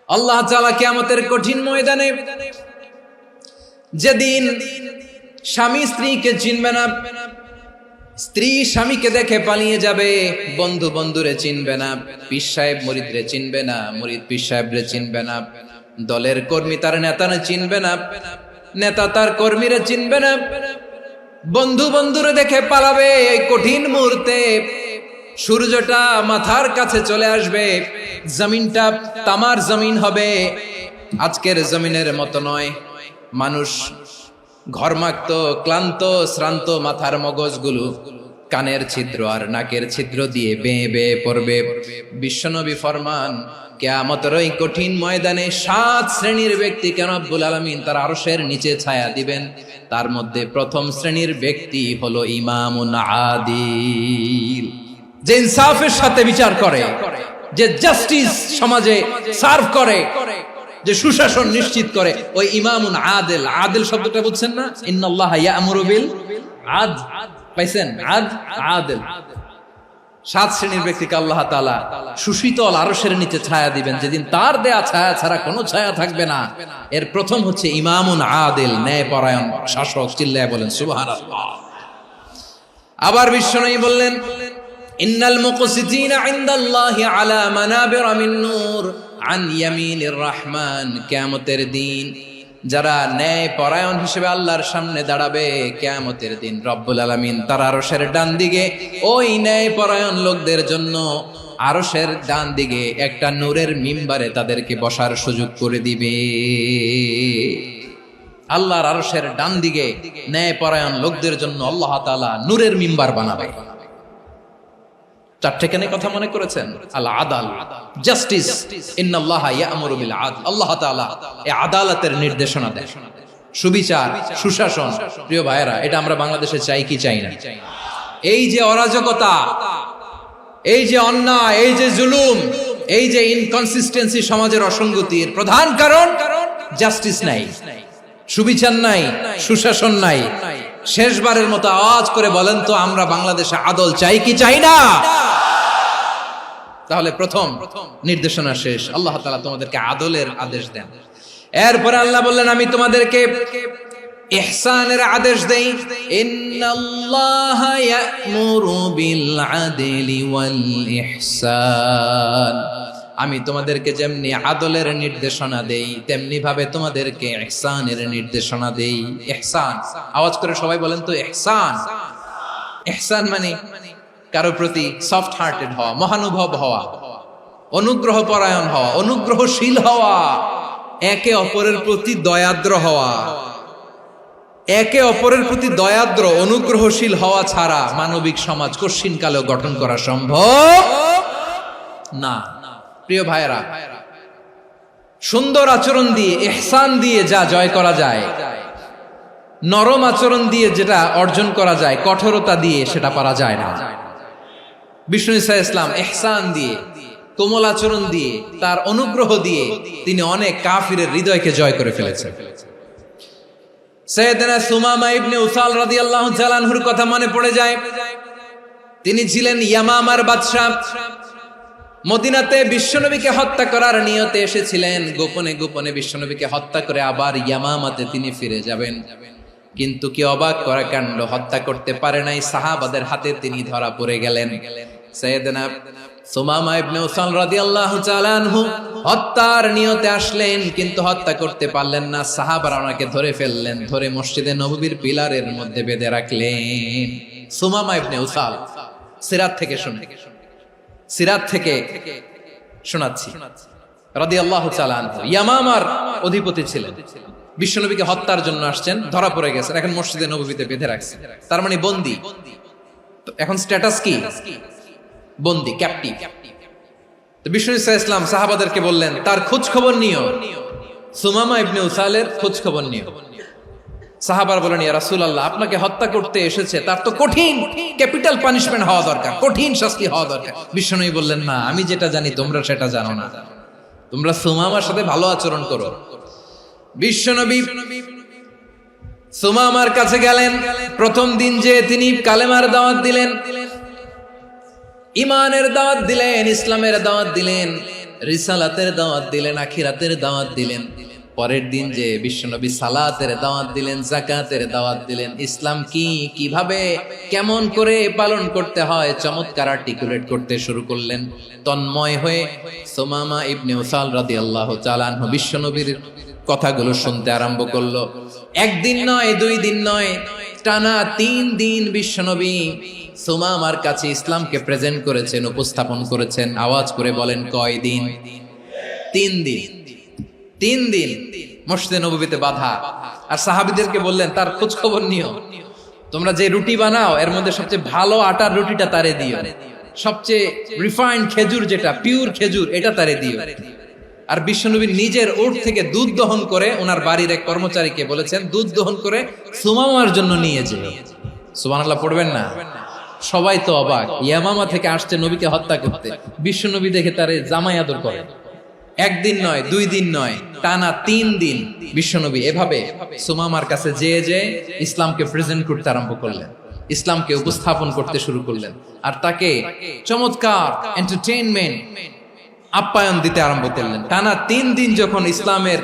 আল্লাহ তাআলা কিয়ামতের কঠিন ময়দানে যেদিন স্বামী স্ত্রীকে চিনবে না, স্ত্রী স্বামীকে দেখে পালিয়ে যাবে, বন্ধু বন্ধুরে চিনবে না, পীর সাহেব মুরিদরে চিনবে না, মুরিদ পীর সাহেবরে চিনবে না, দলের কর্মী তার নেতারে চিনবে না, নেতা তার কর্মীরে চিনবে না, বন্ধু বন্ধুরে দেখে পালাবে। এই কঠিন মুহূর্তে সূর্যটা মাথার কাছে চলে আসবে, জমিনটা তামার জমিন হবে, আজকের জমিনের মতো নয়। মানুষ ঘর্মাক্ত, ক্লান্ত, শ্রান্ত মাথার মগজগুলো কানের ছিদ্র আর নাকের ছিদ্র দিয়ে বেয়ে বেয়ে পড়বে। বিশ্বনবী ফরমান, কিয়ামতের ওই কঠিন ময়দানে 7 শ্রেণীর ব্যক্তিকে রব্বুল আলামিন তার আরশের নিচে ছায়া দিবেন। তার মধ্যে প্রথম শ্রেণীর ব্যক্তি হলো ইমামুন আদিল, যে ইনসাফের সাথে বিচার করে, যে জাস্টিস সমাজে সার্ভ করে, যে সুশাসন নিশ্চিত করে, ওই ইমামুন আদিল। আদিল শব্দটা বুঝছেন না? ইন্নাল্লাহা ইয়া'মুরু বিল আদল, পাইছেন? আদিল। 7 শ্রেণীর ব্যক্তিকে আল্লাহ তাআলা সুশীতল আরশের নিচে ছায়া দিবেন, যেদিন তার দেয়া ছায়া ছাড়া কোনো ছায়া থাকবে না। এর প্রথম হচ্ছে ইমামুন আদিল, ন্যায়পরায়ণ শাসক। চিল্লায় বলেন সুবহানাল্লাহ। আবার বিশ্বনবী বললেন, ইন্নাল মুকসিতিনা ইনদাল্লাহি আলা মানাবিরা মিন নূর আন ইয়ামিনির রহমান। কিয়ামতের দিন যারা ন্যায় পরায়ণ হিসেবে আল্লাহর সামনে দাঁড়াবে, কিয়ামতের দিন রব্বুল আলামিন তার আরশের ডান দিকে ওই ন্যায় পরায়ণ লোকদের জন্য আরশের ডান দিকে একটা নূরের মিম্বারে তাদেরকে বসার সুযোগ করে দিবে। আল্লাহর আরশের ডান দিকে ন্যায় পরায়ণ লোকদের জন্য আল্লাহ তাআলা নূরের মিম্বার বানাবে। 4টে কেন কথা মনে করেছেন? আল আদাল, জাস্টিস। ইন্নাল্লাহা ইয়া'মুরু বিল আদল। আল্লাহ তাআলা এই আদালতের নির্দেশনা দেন, সুবিচার, সুশাসন। প্রিয় ভাইয়েরা, এটা আমরা বাংলাদেশে চাই কি চাই না? এই যে অরাজকতা, এই যে অন্যায়, এই যে জুলুম, এই যে ইনকনসিস্টেন্সি সমাজের অসঙ্গতির প্রধান কারণ জাস্টিস নাই, সুবিচার নাই, সুশাসন নাই। শেষবারের মতো আওয়াজ করে বলেন তো, আমরা বাংলাদেশে আদল চাই কি চাই না? তাহলে প্রথম নির্দেশনা শেষ। আল্লাহ তাআলা তোমাদেরকে আদলের আদেশ দেন। এরপরে আল্লাহ বললেন, আমি তোমাদেরকে ইহসানের আদেশ দেই। ইন্নাল্লাহা ইয়া'মুরু বিল আদলি ওয়াল ইহসান। আমি তোমাদেরকে যেমনি আদলের নির্দেশনা দেই, তেমনি ভাবে তোমাদেরকে ইহসানের নির্দেশনা দেই। ইহসান, আওয়াজ করে সবাই বলেন তো ইহসান। ইহসান মানে কারো প্রতি সফট হার্টেড হওয়া, মহানুভব হওয়া, অনুগ্রহ পরায়ণ হওয়া, অনুগ্রহশীল হওয়া, একে অপরের প্রতি দয়াদ্র হওয়া। একে অপরের প্রতি দয়াদ্র, অনুগ্রহশীল হওয়া ছাড়া মানবিক সমাজ কশিনকালেও গঠন করা সম্ভব না। প্রিয় ভাইয়েরা, সুন্দর আচরণ দিয়ে, ইহসান দিয়ে যা জয় করা যায়, নরম আচরণ দিয়ে যেটা অর্জন করা যায়, কঠোরতা দিয়ে সেটা পারা যায় না। বিষ্ণু ঈসা ইসলাম ইহসান দিয়ে, কোমল আচরণ দিয়ে, তার অনুগ্রহ দিয়ে তিনি অনেক কাফিরের হৃদয়কে জয় করে ফেলেছেন। সাইয়েদনা সুমামা ইবনে উসাল রাদিয়াল্লাহু তাআলা আনহুর কথা মনে পড়ে যায়। তিনি ছিলেন ইয়ামামার বাদশা। মদিনাতে বিশ্বনবীকে হত্যা করার নিয়তে এসেছিলেন। গোপনে গোপনে বিশ্বনবীকে হত্যা করে আবার ইয়ামামাতে তিনি ফিরে যাবেন। কিন্তু কি অবাক করা কাণ্ড, হত্যা করতে পারে নাই, সাহাবাদের হাতে তিনি ধরা পড়ে গেলেন। সাইয়েদনা সুমামা ইবনে উসাল রাদিয়াল্লাহু তাআলা আনহু হত্যার নিয়তে আসলেন, কিন্তু হত্যা করতে পারলেন না। সাহাবারা ওনাকে ধরে ফেললেন, ধরে মসজিদে নববীর পিলারের মধ্যে বেঁধে রাখলেন। সুমামা ইবনে উসাল, সিরাত থেকে শুনে, সিরাত থেকে শোনাচ্ছি, রাদিয়াল্লাহু তাআলা আনহু ইয়ামামার অধিপতি ছিলেন। বিশ্বনবীকে হত্যার জন্য আসছেন, ধরা পড়ে গেছেন, এখন মসজিদে নববীতে বেঁধে রাখছেন। তার মানে বন্দী। এখন স্ট্যাটাস কি? বন্দী, ক্যাপটিভ। তো বিষ্ণু ঈসা ইসলাম সাহাবাদেরকে বললেন, তার খোঁজ খবর নিও, সুমামা ইবনে উসালের খোঁজ খবর নিও। সাহাবার বলেন, ইয়া রাসূলুল্লাহ, আপনাকে হত্যা করতে এসেছে, তার তো কঠিন ক্যাপিটাল পানিশমেন্ট হওয়া দরকার, কঠিন শাস্তি হওয়া দরকার। বিশ্বনবী বললেন, না, আমি যেটা জানি তোমরা সেটা জানো না, তোমরা সুমামার সাথে ভালো আচরণ করো। বিশ্বনবী সুমামার কাছে গেলেন। প্রথম দিন যে তিনি কালেমার দাওয়াত দিলেন, ইমানের দাওয়াত দিলেন, ইসলামের দাওয়াত দিলেন, রিসালাতের দাওয়াত দিলেন, আখিরাতের দাওয়াত দিলেন। পরের দিন যে বিশ্বনবী সালাতের দাওয়াত দিলেন, যাকাতের দাওয়াত দিলেন, ইসলাম কি, কিভাবে, কেমন করে পালন করতে হয় চমৎকার আর্টিকুলেট করতে শুরু করলেন। তন্ময় হয়ে সুমামা ইবনে উসাল রাদিয়াল্লাহু তাআলা আনহু বিশ্বনবীর কথাগুলো শুনতে আরম্ভ করলো। একদিন নয়, 2 দিন নয়, টানা 3 দিন বিশ্বনবী সুমামার কাছে ইসলামকে প্রেজেন্ট করেছেন, উপস্থাপন করেছেন। আওয়াজ করে বলেন, কয় দিন? 3 দিন। 3 দিন মসজিদে নববীতে বাধা। আর সাহাবীদেরকে বললেন, তার খোঁজ খবর নিও, তোমরা যে রুটি বানাও এর মধ্যে সবচেয়ে ভালো আটার রুটিটা তারে দিও, সবচেয়ে রিফাইন্ড খেজুর, যেটা পিওর খেজুর, এটা তারে দিও। আর বিশ্বনবী নিজের উট থেকে দুধ দহন করে ওনার বাড়ির এক কর্মচারীকে বলেছেন, দুধ দহন করে সুমামার জন্য নিয়ে যেও। সুবহানাল্লাহ পড়বেন না? সবাই তো অবাক, ইয়ামামা থেকে আসছে নবীকে হত্যা করতে, বিশ্বনবী দেখে তারে জামাই আদর করে। একদিন নয়, 2 দিন নয়, টানা 3 দিন বিশ্বনবী এভাবে সুমামার কাছে যেয়ে ইসলামকে প্রেজেন্ট করতে আরম্ভ করলেন, ইসলামকে উপস্থাপন করতে শুরু করলেন। আর তাকে চমৎকার এন্টারটেইনমেন্ট, আপ্যায়ন দিতে আরম্ভ করলেন। টানা 3 দিন যখন ইসলামের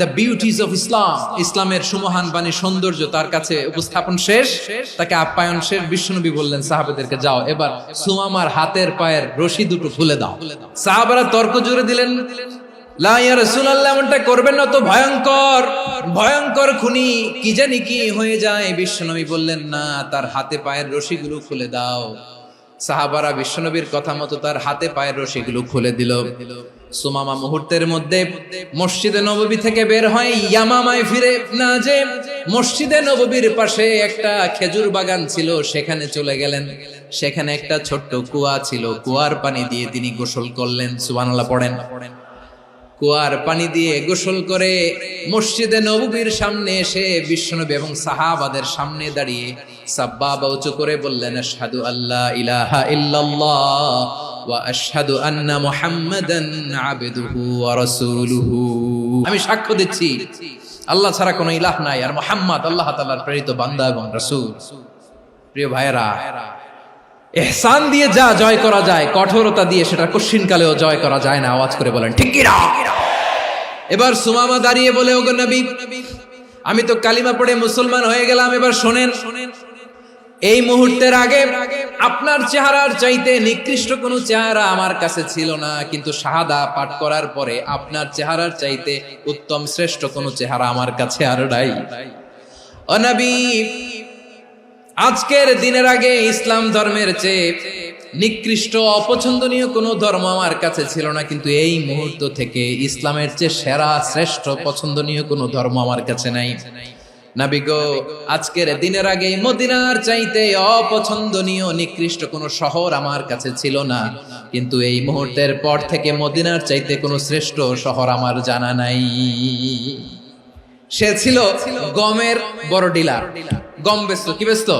দ্য বিউটিজ অফ ইসলাম, ইসলামের সুমহান বাণী, সৌন্দর্য তার কাছে উপস্থাপন শেষ, তাকে আপ্যায়ন শেষ, বিশ্বনবী বললেন সাহাবাদেরকে, যাও এবার সুমামার হাতের পায়ের রশি দুটো খুলে দাও। সাহাবারা তর্ক জুড়ে দিলেন, লা ইয়া রাসূলুল্লাহ, এমনটা করবেন না, তো ভয়ঙ্কর ভয়ঙ্কর খুনি, কি জানি কি হয়ে যায়। বিশ্বনবী বললেন, না, তার হাতে পায়ের রশিগুলো খুলে দাও। সাহাবারা বিশ্বনবীর কথা মতো তার হাতে পায়ের রশিগুলো খুলে দিল। সুমামা মুহূর্তের মধ্যে মসজিদে নববী থেকে বের হয়, ইয়ামামায় ফিরে না যে মসজিদে নববীর পাশে একটা খেজুর বাগান ছিল, সেখানে চলে গেলেন। সেখানে একটা ছোট্ট কুয়া ছিল, কুয়ার পানি দিয়ে তিনি গোসল করলেন। সুবহানাল্লাহ পড়েন। কুয়ার পানি দিয়ে গোসল করে মসজিদে নববীর সামনে এসে বিশ্বনবী এবং সাহাবাদের সামনে দাঁড়িয়ে সাব্বাবা উঁচু করে বললেন, আশহাদু আল্লা ইলাহা ইল্লাল্লাহ ওয়া আশহাদু আন্না মুহাম্মাদান আবদুহু ওয়া রাসূলুহু। আমি সাক্ষ্য দিচ্ছি আল্লাহ ছাড়া কোনো ইলাহ নাই, আর মুহাম্মদ আল্লাহ তাআলার প্রেরিত বান্দা এবং রাসূল। প্রিয় ভাইয়েরা, ইহসান দিয়ে যা জয় করা যায়, কঠোরতা দিয়ে সেটা কঠিনকালেও জয় করা যায় না। আওয়াজ করে বলেন, ঠিক কি না? এবার সুমামা দাঁড়িয়ে বলে, ওগো নবী, আমি তো কালিমা পড়ে মুসলমান হয়ে গেলাম, এবার শোনেন, এই মুহূর্তের আগে আপনার চেহারার চাইতে নিকৃষ্ট কোনো চেহারা আমার কাছে ছিল না, কিন্তু শাহাদা পাঠ করার পরে আপনার চেহারার চাইতে উত্তম শ্রেষ্ঠ কোনো চেহারা আমার কাছে আর নাই। ও নবী, আজকের দিনের আগে ইসলাম ধর্মের চেয়ে নিকৃষ্ট অপছন্দনীয় কোনো ধর্ম আমার কাছে ছিল না, কিন্তু এই মুহূর্ত থেকে ইসলামের চেয়ে সেরা শ্রেষ্ঠ পছন্দনীয় কোনো ধর্ম আমার কাছে নাই। নবী গো, আজকের দিনের আগে মদিনার চাইতে অপছন্দনীয় নিকৃষ্ট কোনো শহর আমার কাছে ছিল না, কিন্তু এই মুহূর্তের পর থেকে মদিনার চাইতে কোনো শ্রেষ্ঠ শহর আমার জানা নাই। সে ছিল গমের বড় ডিলার, গম বেচত। কি বেচত?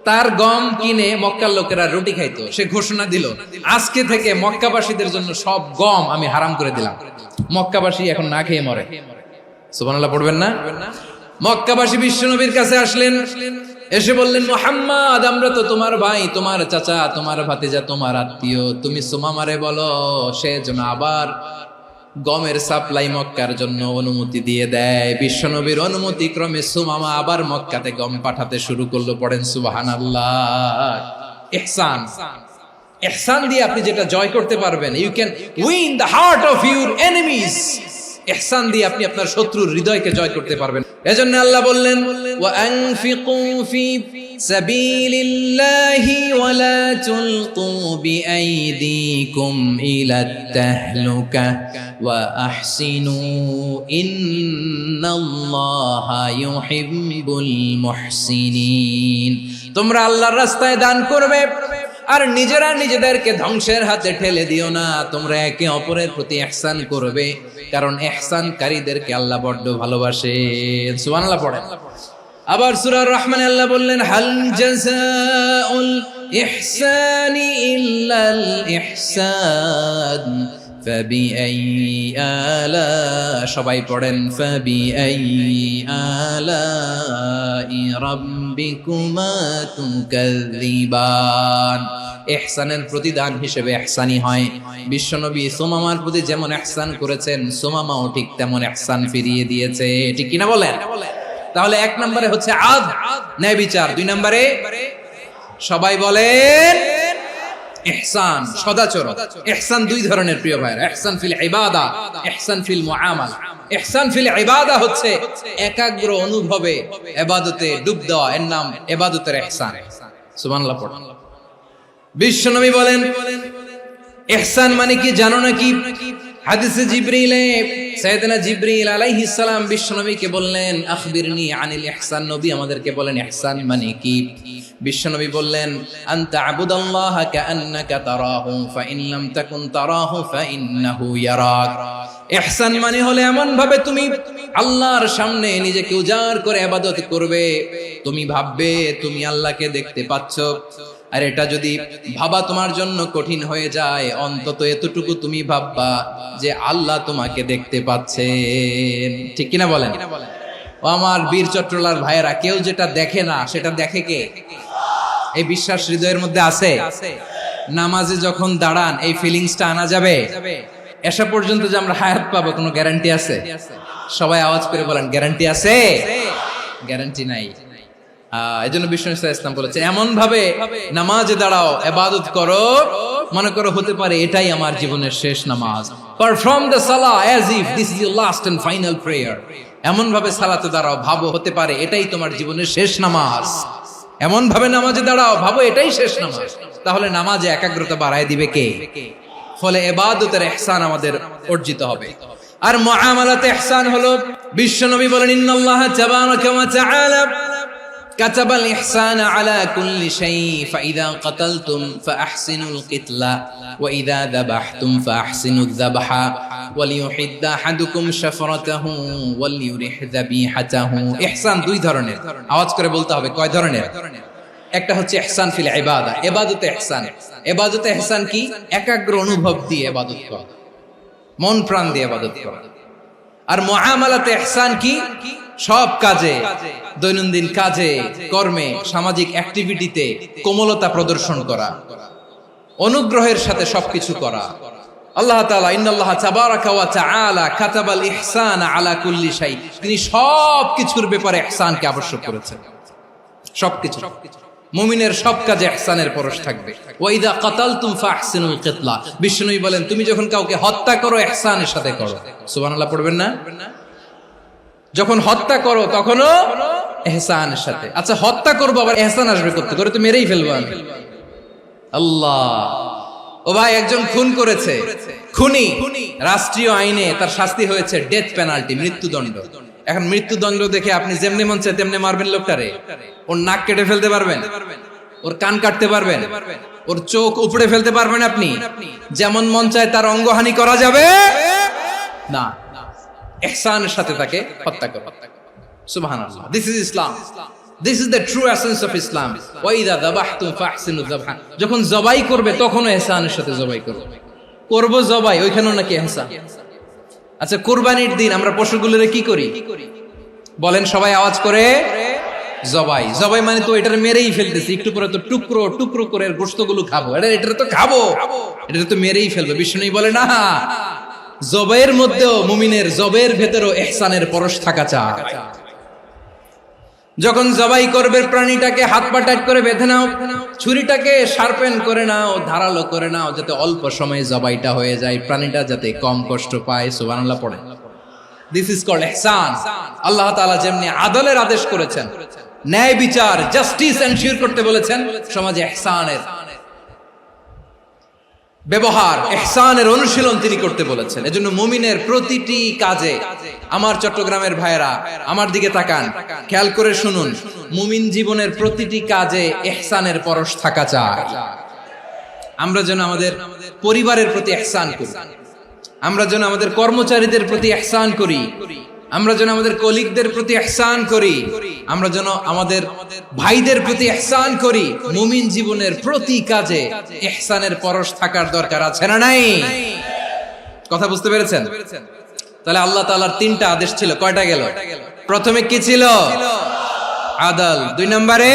তার গম কিনে মক্কার লোকেরা রুটি খাইতো। সে ঘোষণা দিল, আজকে থেকে মক্কাবাসীদের জন্য সব গম আমি হারাম করে দিলাম, মক্কাবাসী এখন না খেয়ে মরে। সুবহানাল্লাহ পড়বেন না? মক্কাবাসী বিশ্বনবীর কাছে আসলেন, এসে বললেন, মুহাম্মদ, আমরা তো তোমার ভাই, তোমার চাচা, তোমার ভাতিজা, তোমার আত্মীয়, তুমি সুমামারে বলো সে যেন আবার গমের সাপ্লাই মক্কার জন্য অনুমতি দিয়ে দেয়। বিশ্বনবীর অনুমতি ক্রমে সুমামা আবার মক্কাতে গম পাঠাতে শুরু করলো। পড়েন সুবহানাল্লাহ। ইহসান, ইহসান দিয়ে আপনি যেটা জয় করতে পারবেন, you can win the heart of your enemies. ইহসান দিয়ে আপনি আপনার শত্রুর হৃদয়কে জয় করতে পারবেন। এজন্য আল্লাহ বললেন, ওয়া আনফিকু ফি সাবিলিল্লাহি ওয়া লা তুলকু বিআইদিকুম ইলাত তাহলুকা ওয়া আহসিনু ইন্নাল্লাহা ইউহিব্বুল মুহসিনিন। তোমরা আল্লাহর রাস্তায় দান করবে আর নিজেরা নিজেদেরকে ধ্বংসের হাতে ঠেলে দিও না। তোমরা একে অপরের প্রতি ইহসান করবে, কারণ ইহসানকারীদেরকে আল্লাহ বড় ভালোবাসেন। সুবহানাল্লাহ পড়েন। আবার সূরা রহমানে আল্লাহ বললেন, হাল জাযাউল ইহসানি ইল্লাল ইহসান ফাবিআইয়ি আলা, সবাই পড়েন, ফাবিআইয়ি আলাই রাব্বিকুমা তুকাযযিবান। ইহসানের প্রতিদান হিসেবে ইহসানি হয়। বিশ্বনবী সুমামার প্রতি যেমন ইহসান করেছেন, সুমামাও ঠিক তেমন ইহসান ফিরিয়ে দিয়েছে। ঠিক কিনা বলেন? তাহলে এক নম্বরে হচ্ছে আদ, ন্যায় বিচার। দুই নম্বরে সবাই বলেন ইহসান, সদাচরণ। ইহসান দুই ধরনের প্রিয় ভাইরা, ইহসান ফিল ইবাদা, ইহসান ফিল মুআমালা। ইহসান ফিল ইবাদা হচ্ছে একাগ্র অনুভবে ইবাদতে ডুব দেওয়া, এর নাম ইবাদতের ইহসান। সুবহানাল্লাহ পড়ুন। বিশ্বনবী বলেন ইহসান মানে কি জানো নাকি? হাদিসে জিবরিলে সাইয়েদনা জিবরিল আলাইহিস সালাম বিশ্বনবীকে বললেন আখবিরনি আনিল ইহসান। নবী আমাদেরকে বলেন ইহসান মানে কি? বিশ্বনবী বললেন আনতা আবুদাল্লাহা কাআন্নাকা তারাহু ফাইন লাম তাকুন তারাহু ফাইন্নাহু ইয়ারাক। ইহসান মানে হলো এমন ভাবে তুমি আল্লাহর সামনে নিজেকে উজাড় করে ইবাদত করবে, তুমি ভাববে তুমি আল্লাহকে দেখতে পাচ্ছ। আর এটা যদি ভাবা তোমার জন্য কঠিন হয়ে যায়, অন্তত এতটুকু তুমি ভাববা যে আল্লাহ তোমাকে দেখতে পাচ্ছেন। ঠিক কিনা বলেন? ও আমার বীর চট্টলার ভাইয়েরা, কেউ যেটা দেখে না সেটা দেখে কে? এই বিশ্বাস হৃদয়ের মধ্যে আছে? নামাজে যখন দাঁড়ান এই ফিলিংসটা আনা যাবে? এসা পর্যন্ত যে আমরা হায়াত পাবো কোনো গ্যারান্টি আছে? সবাই আওয়াজ করে বলেন গ্যারান্টি আছে? গ্যারান্টি নাই। এজন্য বিষ্ণু ইসলাম বলেছে এমন ভাবে নামাজে দাঁড়াও, ইবাদত করো, মনে করো হতে পারে এটাই আমার জীবনের শেষ নামাজ। পারফর্ম দ্য সালাহ as if this is your last and final prayer. এমন ভাবে সালাতে দাঁড়াও, ভাবো হতে পারে এটাই তোমার জীবনের শেষ নামাজ। এমন ভাবে নামাজে দাঁড়াও, ভাবো এটাই শেষ নামাজ। তাহলে নামাজে একাগ্রতা বাড়ায় দিবে কে? ফলে ইবাদতের ইহসান আমাদের অর্জিত হবে। আর মুআমালাতে ইহসান হলো, বিশ্বনবী বলেন ইন্নাল্লাহা তাবারাকা ওয়া তাআলা কাতাবাল ইহসানা আলা কুল্লি শাই ফাইযা কাতালতুম ফাআহসিনুল কিতলা ওয়া ইযা যাবাহতুম ফাআহসিনুয যাবহা ওয়ালিয়ুহিদ্দা আহাদুকুম শাফরাতাহু ওয়ালিয়ুরিহ যাবিহাতাহু। ইহসান দুই ধরনের, আওয়াজ করে বলতে হবে কয় ধরনের? একটা হচ্ছে ইহসান ফিল ইবাদা, ইবাদতে ইহসান। ইবাদতে ইহসান কি? একাগ্র অনুভব দিয়ে ইবাদত করা, মন প্রাণ দিয়ে ইবাদত করা। আর মুআমালাতে ইহসান কি? সব কাজে, দৈনন্দিন কাজে, কর্মে, সামাজিক অ্যাক্টিভিটিতে কোমলতা প্রদর্শন করা, অনুগ্রহের সাথে সবকিছু করা। আল্লাহ তাআলা ইন্নাল্লাহা তাবারাকা ওয়া তাআলা কাতাবাল ইহসানা আলা কুল্লি শাই, তিনি সবকিছুর ব্যাপারে ইহসানকে আবশ্যক করেছেন। সবকিছু, মুমিনের সব কাজে ইহসানের পরশ থাকবে। ওয়া ইযা কাতালতুম ফাহসিনুল কিতলা, বিষ্ণুই বলেন তুমি যখন কাউকে হত্যা করো ইহসানের সাথে করো। সুবহানাল্লাহ পড়বেন না? যখন হত্যা করো তখনও ইহসানের সাথে। আচ্ছা হত্যা করবো আবার ইহসান আসবে করতে করে তো মেরেই ফেলবো আমি। আল্লাহ, ও ভাই একজন খুন করেছে, খুনি, রাষ্ট্রীয় আইনে তার শাস্তি হয়েছে ডেথ পেনাল্টি, মৃত্যুদণ্ড। এখন মৃত্যুদণ্ড দেখে আপনি যেমনি মন চায় তেমনি মারবেন লোকটারে? ওর নাক কেটে ফেলতে পারবেন? ওর কান কাটতে পারবেন? ওর চোখ উপড়ে ফেলতে পারবেন আপনি? যেমন মন চায় তার অঙ্গহানি করা যাবে না। ইহসানের সাথে তাকে হত্যা করো। সুবহানাল্লাহ, this is Islam, this is the true essence of Islam. ওয়া ইযা যাবাহতুম ফাহসিনুয যাবহা, যখন জবাই করবে তখনও ইহসানের সাথে জবাই করো। করব জবাই, ওইখানেও নাকি ইহসান। আচ্ছা কুরবানির দিন আমরা পশুগুলোরে কি করি বলেন সবাই আওয়াজ করে? জবাই। জবাই মানে তো এটারে মেরেই ফেলতেছি, একটু পরে তো টুকরো টুকরো করে গোশতগুলো খাবো, এটা তো খাবো, এটা তো মেরেই ফেলবো। বিষ্ণু বলে না, জবাইয়ের মধ্যেও মুমিনের জবাইয়ের ভেতরেও ইহসানের পরশ থাকা চাই। যখন জবাই করবে প্রাণীটাকে হাত পা টাইট করে বেঁধে নাও, ছুরিটাকে শার্পেন করে নাও, ধারালো করে নাও, যাতে অল্প সময়ে জবাইটা হয়ে যায়, প্রাণীটা যাতে কম কষ্ট পায়। সুবহানাল্লাহ পড়ে। দিস ইজ কল্ড ইহসান। আল্লাহ তাআলা যেমনি আদলের আদেশ করেছেন, ন্যায় বিচার, জাস্টিস এনশিওর করতে বলেছেন, সমাজে ইহসানের ব্যবহার, ইহসানের অনুশীলন তিনি করতে বলেছেন। এজন্য মুমিনের প্রতিটি কাজে, আমার চট্টগ্রামের ভাইয়েরা আমার দিকে তাকান, খেয়াল করে শুনুন, মুমিন জীবনের প্রতিটি কাজে ইহসানের পরশ থাকা চাই। আমরা যেন আমাদের পরিবারের প্রতি ইহসান করি, আমরা যেন আমাদের কর্মচারীদের প্রতি ইহসান করি, আমরা যেন আমাদের কলিগদের প্রতি ইহসান করি, আমরা যেন আমাদের ভাইদের প্রতি ইহসান করি। মুমিন জীবনের প্রতি কাজে ইহসানের পরশ থাকার দরকার আছে না নাই? কথা বুঝতে পেরেছেন? তাহলে আল্লাহ তাআলার তিনটা আদেশ ছিল, কয়টা গেল? প্রথমে কি ছিল? আদল। দুই নম্বরে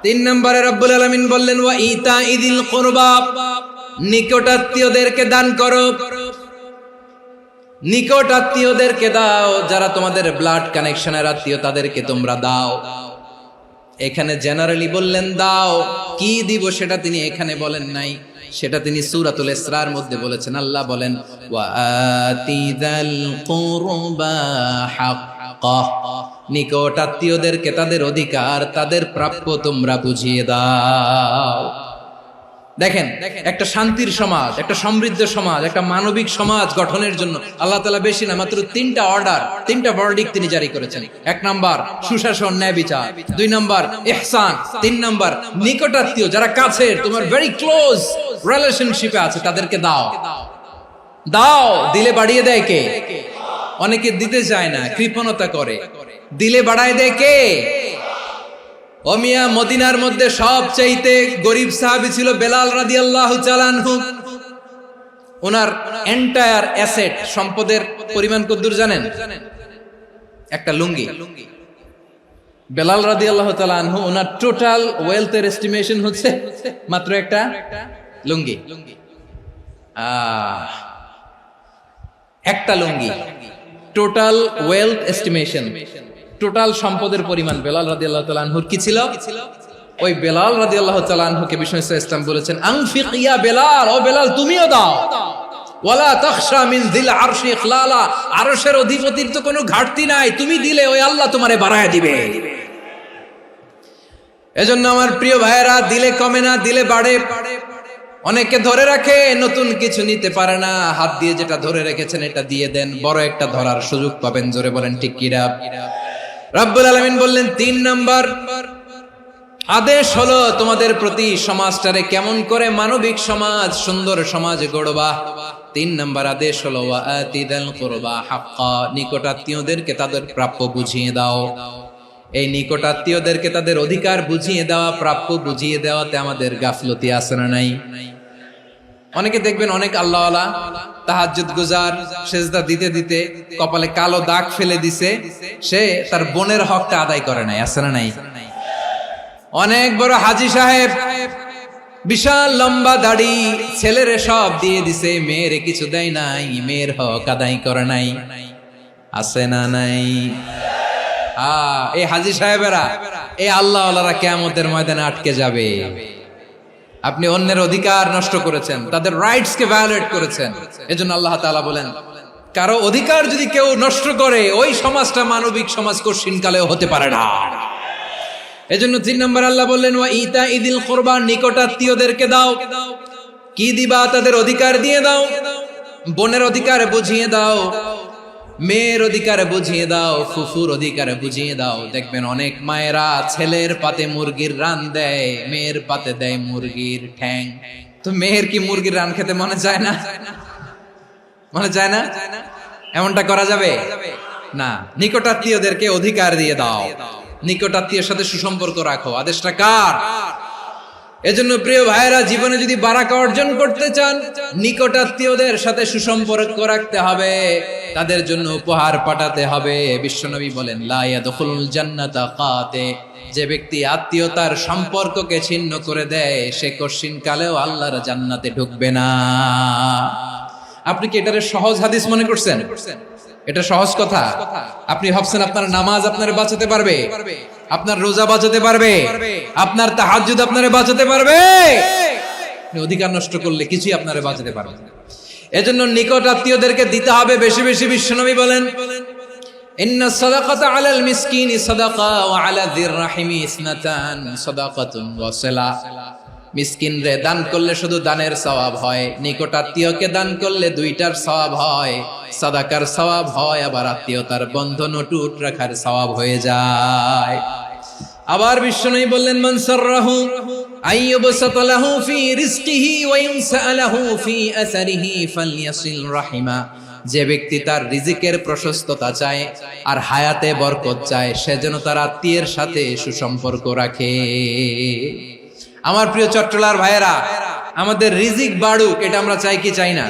তিন নম্বরে রব্বুল আলামিন বললেন ওয়া ইতাইদিল কুরবা, নিকট আত্মীয়দেরকে দান করো। নিকট আত্মীয়দেরকে দাও, যারা তোমাদের ব্লাড কানেকশনের আত্মীয় তাদেরকে তোমরা দাও। এখানে জেনারেলি বললেন দাও, কি দিব সেটা তিনি এখানে বলেন নাই, সেটা তিনি সূরাতুল ইসরার মধ্যে বলেছেন। আল্লাহ বলেন ওয়া আতিযাল কুরবা হাক্কাহ, নিকট আত্মীয়দেরকে তাদের অধিকার, তাদের প্রাপ্য তোমরা বুঝিয়ে দাও। দেখেন, একটা শান্তির সমাজ, একটা সমৃদ্ধ সমাজ, একটা মানবিক সমাজ গঠনের জন্য আল্লাহ তাআলা বেশি না, মাত্র তিনটা অর্ডার, তিনটা ভার্ডিক্ট তিনি জারি করেছেন। এক নাম্বার সুশাসন, ন্যায় বিচার। দুই নাম্বার ইহসান। তিন নাম্বার নিকটাত্মীয়, যারা কাছের, তোমার ভেরি ক্লোজ রিলেশনশিপে আছে, তাদেরকে দাও। দাও, দিলে বাড়িয়ে দেয় কে? অনেকে দিতে চায় না, কৃপণতা করে। দিলে বাড়ায় দেয় কে? ও মিয়া, মদিনার মধ্যে সবচাইতে গরিব সাহাবী ছিল বেলাল রাদিয়াল্লাহু তাআলা আনহু। ওনার এন্টায়ার অ্যাসেট, সম্পদের পরিমাণ কতদূর জানেন? একটা লুঙ্গি। বেলাল রাদিয়াল্লাহু তাআলা আনহু, ওনার টোটাল ওয়েলথের এস্টিমেশন হচ্ছে মাত্র একটা লুঙ্গি। একটা লুঙ্গি, টোটাল ওয়েলথ এস্টিমেশন, টোটাল সম্পদের পরিমাণ বেলাল রাদিয়াল্লাহু তাআলা আনহুর কি ছিল? ওই বেলাল রাদিয়াল্লাহু তাআলা আনহুকে বিষ্ণু ইসলাম বলেছেন আনফিক ইয়া বেলাল, ও বেলাল তুমিও দাও। ওয়ালা তাখশা মিন যিল আরশি ইখলালা, আরশের অধিপতির তো কোনো ঘাটতি নাই, তুমি দিলে ওই আল্লাহ তোমারে বাড়ায় দিবে। এজন্য আমার প্রিয় ভাইয়েরা, দিলে কমে না, দিলে বাড়ে। অনেকে ধরে রাখে, নতুন কিছু নিতে পারে না, হাত দিয়ে যেটা ধরে রেখেছেন এটা দিয়ে দেন, বড় একটা ধরার সুযোগ পাবেন। জোরে বলেন ঠিক কিনা? রব্বুল আলামিন বললেন তিন নাম্বার আদেশ হলো তোমাদের প্রতি, সমাজটারে কেমন করে মানবিক সমাজ, সুন্দর সমাজ গড়বা। তিন নাম্বার আদেশ হলো ওয়া আতিদাল কুরবা হাক্কা, নিকট আত্মীয়দেরকে তাদের প্রাপ্য বুঝিয়ে দাও। এই নিকট আত্মীয়দেরকে তাদের অধিকার বুঝিয়ে দেওয়া, প্রাপ্য বুঝিয়ে দেওয়াতে আমাদের গাফলতি আছে না নাই? অনেকে দেখবেন অনেক আল্লাহওয়ালা, তাহাজ্জুদ গুজার, সেজদা দিতে দিতে কপালে কালো দাগ ফেলে দিছে, সে তার বোনের হকটা আদায় করে নাই, আছে না নাই? অনেক বড় হাজী সাহেব, বিশাল লম্বা দাড়ি, ছেলেরে সব দিয়ে দিছে, মেয়েরে কিছু দেয় নাই, মেয়ের হক আদায় করে নাই, আছে না নাই? এই হাজী সাহেবেরা, এই আল্লাহওয়ালারা কিয়ামতের ময়দানে আটকে যাবে। আপনি অন্যের অধিকার নষ্ট করেছেন, তাদের রাইটস কে ভায়োলেট করেছেন। এজন্য আল্লাহ তাআলা বলেন, কারো অধিকার যদি কেউ নষ্ট করে, ওই সমাজটা মানবিক সমাজ কঠিনকালেও হতে পারে না। এজন্য তিন নম্বর আল্লাহ বললেন ওয়া ইতাইদিল কুরবা, নিকট আত্মীয়দেরকে দাও। কি দিবা? তাদের অধিকার দিয়ে দাও। বোনের অধিকার বুঝিয়ে দাও, মেয়ের অধিকার বুঝিয়ে দাও, ফুফুর অধিকার বুঝিয়ে দাও। দেখবেন অনেক মায়েরা ছেলের পাতে মুরগির রান দেয়, মেয়ের পাতে দেয় মুরগির ঠ্যাং। তো মেয়ের কি মুরগির রান খেতে মনে চায় না? মনে চায় না? এমনটা করা যাবে না। নিকটাত্মীয়দেরকে অধিকার দিয়ে দাও, নিকটাত্মীয়ের সাথে সুসম্পর্ক রাখো। আদেশটা কার? এজন্য প্রিয় ভাইয়েরা, জীবনে যদি বারাকা অর্জন করতে চান, নিকটাত্মীয়দের সাথে সুসম্পর্ক রাখতে হবে, তাদের জন্য উপহার পাঠাতে হবে। বিশ্বনবী বলেন লা ইয়াদখুলুল জান্নাতা কাতে, যে ব্যক্তি আত্মীয়তার সম্পর্ককে ছিন্ন করে দেয়, সে কঠিন কালেও আল্লাহর জান্নাতে ঢুকবে না। আপনি কি এটারে সহজ হাদিস মনে করছেন? এটা সহজ কথা? আপনি ভাবছেন আপনার নামাজ আপনারে বাঁচাতে পারবে, আপনার রোজা বাঁচাতে পারবে, আপনার তাহাজ্জুদ আপনারে বাঁচাতে পারবে? অধিকার নষ্ট করলে কিছুই আপনারে বাঁচাতে পারবে না। এজন্য নিকট আত্মীয়দেরকে দিতে হবে বেশি বেশি। বিশ্বনবী বলেন ইন্না সাদাকাতা আলাল মিসকিনি সাদাকা ওয়া আলা যির রাহিমি ইসনাতান সাদাকাতুন ওয়া সিলা। মিসকিন রে দান করলে শুধু দানের সওয়াব হয়, নিকট আত্মীয়কে দান করলে দুইটার সওয়াব হয়, সাদাকার সওয়াব হয়, আবার আত্মীয়তার বন্ধন অটুট রাখার সওয়াব হয়ে যায়। আবার বিশ্বনবী বললেন মান সাররাহু আইয়ুবসাতা লাহু ফি রিজকিহি ওয়া ইনসালাহু ফি আসারিহি ফালইয়াসিল রাহিমা। যে ব্যক্তি তার রিজিকের প্রশস্ততা চায় আর হায়াতে বরকত চায়, সে যেন তার আত্মীয়ের সাথে সুসম্পর্ক রাখে। আমার প্রিয় চট্টলার ভাইয়েরা, আমাদের রিজিক বাড়ুক, এটা আমরা চাই কি চাই না?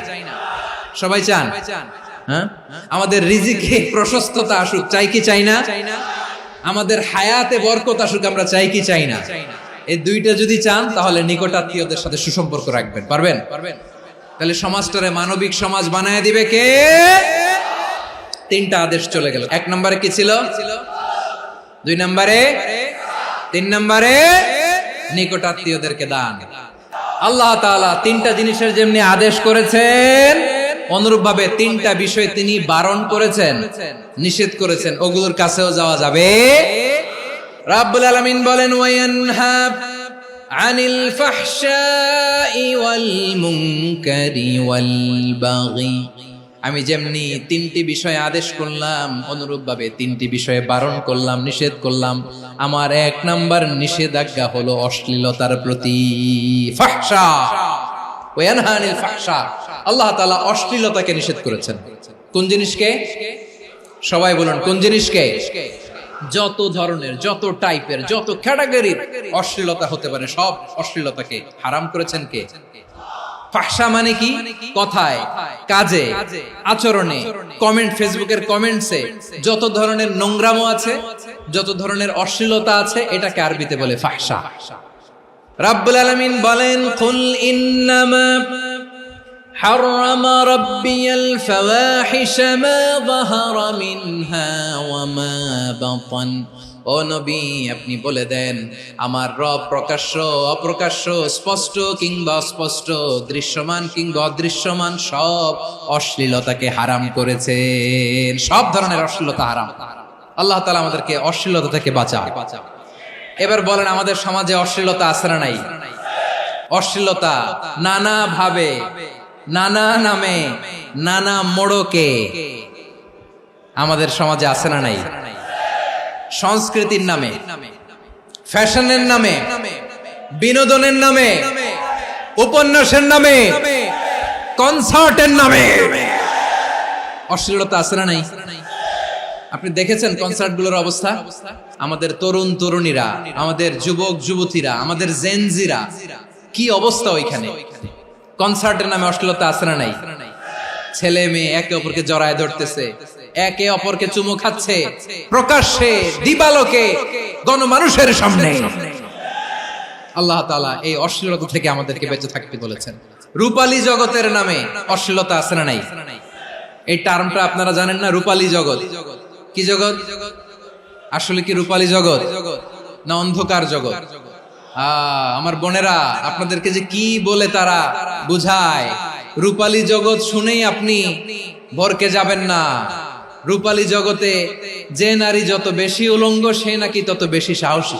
সবাই চান? হ্যাঁ, আমাদের রিজিকে প্রশস্ততা আসুক, চাই কি চাই না? আমাদের হায়াতে বরকত আসুক, আমরা চাই কি চাই না? এই দুইটা যদি চান তাহলে নিকটাত্মীয়দের সাথে সুসম্পর্ক রাখবেন। পারবেন? তাহলে সমাজটারে মানবিক সমাজ বানায় দিবে কে? তিনটা আদেশ চলে গেল। 1 নম্বরে কি ছিল? 2 নম্বরে, 3 নম্বরে নিকটাত্মীয়দেরকে দান। আল্লাহ তাআলা তিনটা জিনিসের যেমনি আদেশ করেছেন, অনুরূপভাবে তিনটা বিষয় তিনি বারণ করেছেন, নিষেধ করেছেন। ওগুলোর কাছেও যাওয়া যাবে। রাব্বুল আলামিন বলেন, ওয়ায়ানহা আনিল ফাহশাই ওয়াল মুনকারি ওয়াল বাগি। আমি যেমনি তিনটি বিষয়ে আদেশ করলাম, অনুরূপভাবে তিনটি বিষয়ে বারণ করলাম, নিষেধ করলাম। আমার 1 নাম্বার নিষেধাজ্ঞা হলো অশ্লীলতার প্রতি। ফাহশা, ওয়ায়ানহা আনিল ফাহশা, আল্লাহ তাআলা অশ্লীলতাকে নিষেধ করেছেন। কোন জিনিসকে? সবাই বলুন, কোন জিনিসকে? যত ধরনের, যত টাইপের, যত ক্যাটাগরির অশ্লীলতা হতে পারে সব অশ্লীলতাকে হারাম করেছেন কে? ফাহশা মানে কি? কথায়, কাজে, আচরণে, কমেন্ট, ফেসবুকের কমেন্টসে যত ধরনের নোংরামো আছে, যত ধরনের অশ্লীলতা আছে, এটাকে আরবিতে বলে ফাহশা। রাব্বুল আলামিন বলেন, কুল ইন্নামা حرم ربي الفواحش ما ظهر منها وما بطن। ও নবী, আপনি বলে দেন, আমার রব প্রকাশ্য, অপ্রকাশ্য, স্পষ্ট কিংবা অস্পষ্ট, দৃশ্যমান কিংবা অদৃশ্যমান সব অশ্লীলতাকে হারাম করেছেন। সব ধরনের অশ্লীলতা হারাম। আল্লাহ তাআলা আমাদেরকে অশ্লীলতা থেকে বাঁচান। এবার বলেন, আমাদের সমাজে অশ্লীলতা আছে না নাই? অশ্লীলতা নানা ভাবে, নানা নামে, নানা মোড়কে আমাদের সমাজে আছে না নাই? সংস্কৃতির নামে, ফ্যাশনের নামে, বিনোদনের নামে, উপন্যাসের নামে, কনসার্টের নামে অশ্লীলতা আছে না নাই? আপনি দেখেছেন কনসার্টগুলোর অবস্থা? আমাদের তরুণ তরুণীরা, আমাদের যুবক যুবতীরা, আমাদের জেনজিরা, কি অবস্থা ওইখানে? কনসার্টের নামে অশ্লীলতা আছে না নাই? ছেলে মেয়ে একে অপরকে জড়ায় ধরতেছে, একে অপরকে চুমু খাচ্ছে, প্রকাশ্যে, দিবালোকে, গণমানুষের সামনে। আল্লাহ তাআলা এই অশ্লীলতা থেকে আমাদেরকে বেঁচে থাকতে বলেছেন। রূপালী জগতের নামে অশ্লীলতা আছে না নাই? এই টার্মটা আপনারা জানেন না? রূপালী জগৎ কি জগৎ? আসলে কি রূপালী জগৎ না অন্ধকার জগৎ? আমার বোনেরা, আপনাদেরকে যে কি বলে তারা বুঝায়, রূপালী জগৎ শুনেই আপনি ভরকে যাবেন না। রূপালী জগতে যে নারী যত বেশি উলঙ্গ, সে নাকি তত বেশি সাহসী।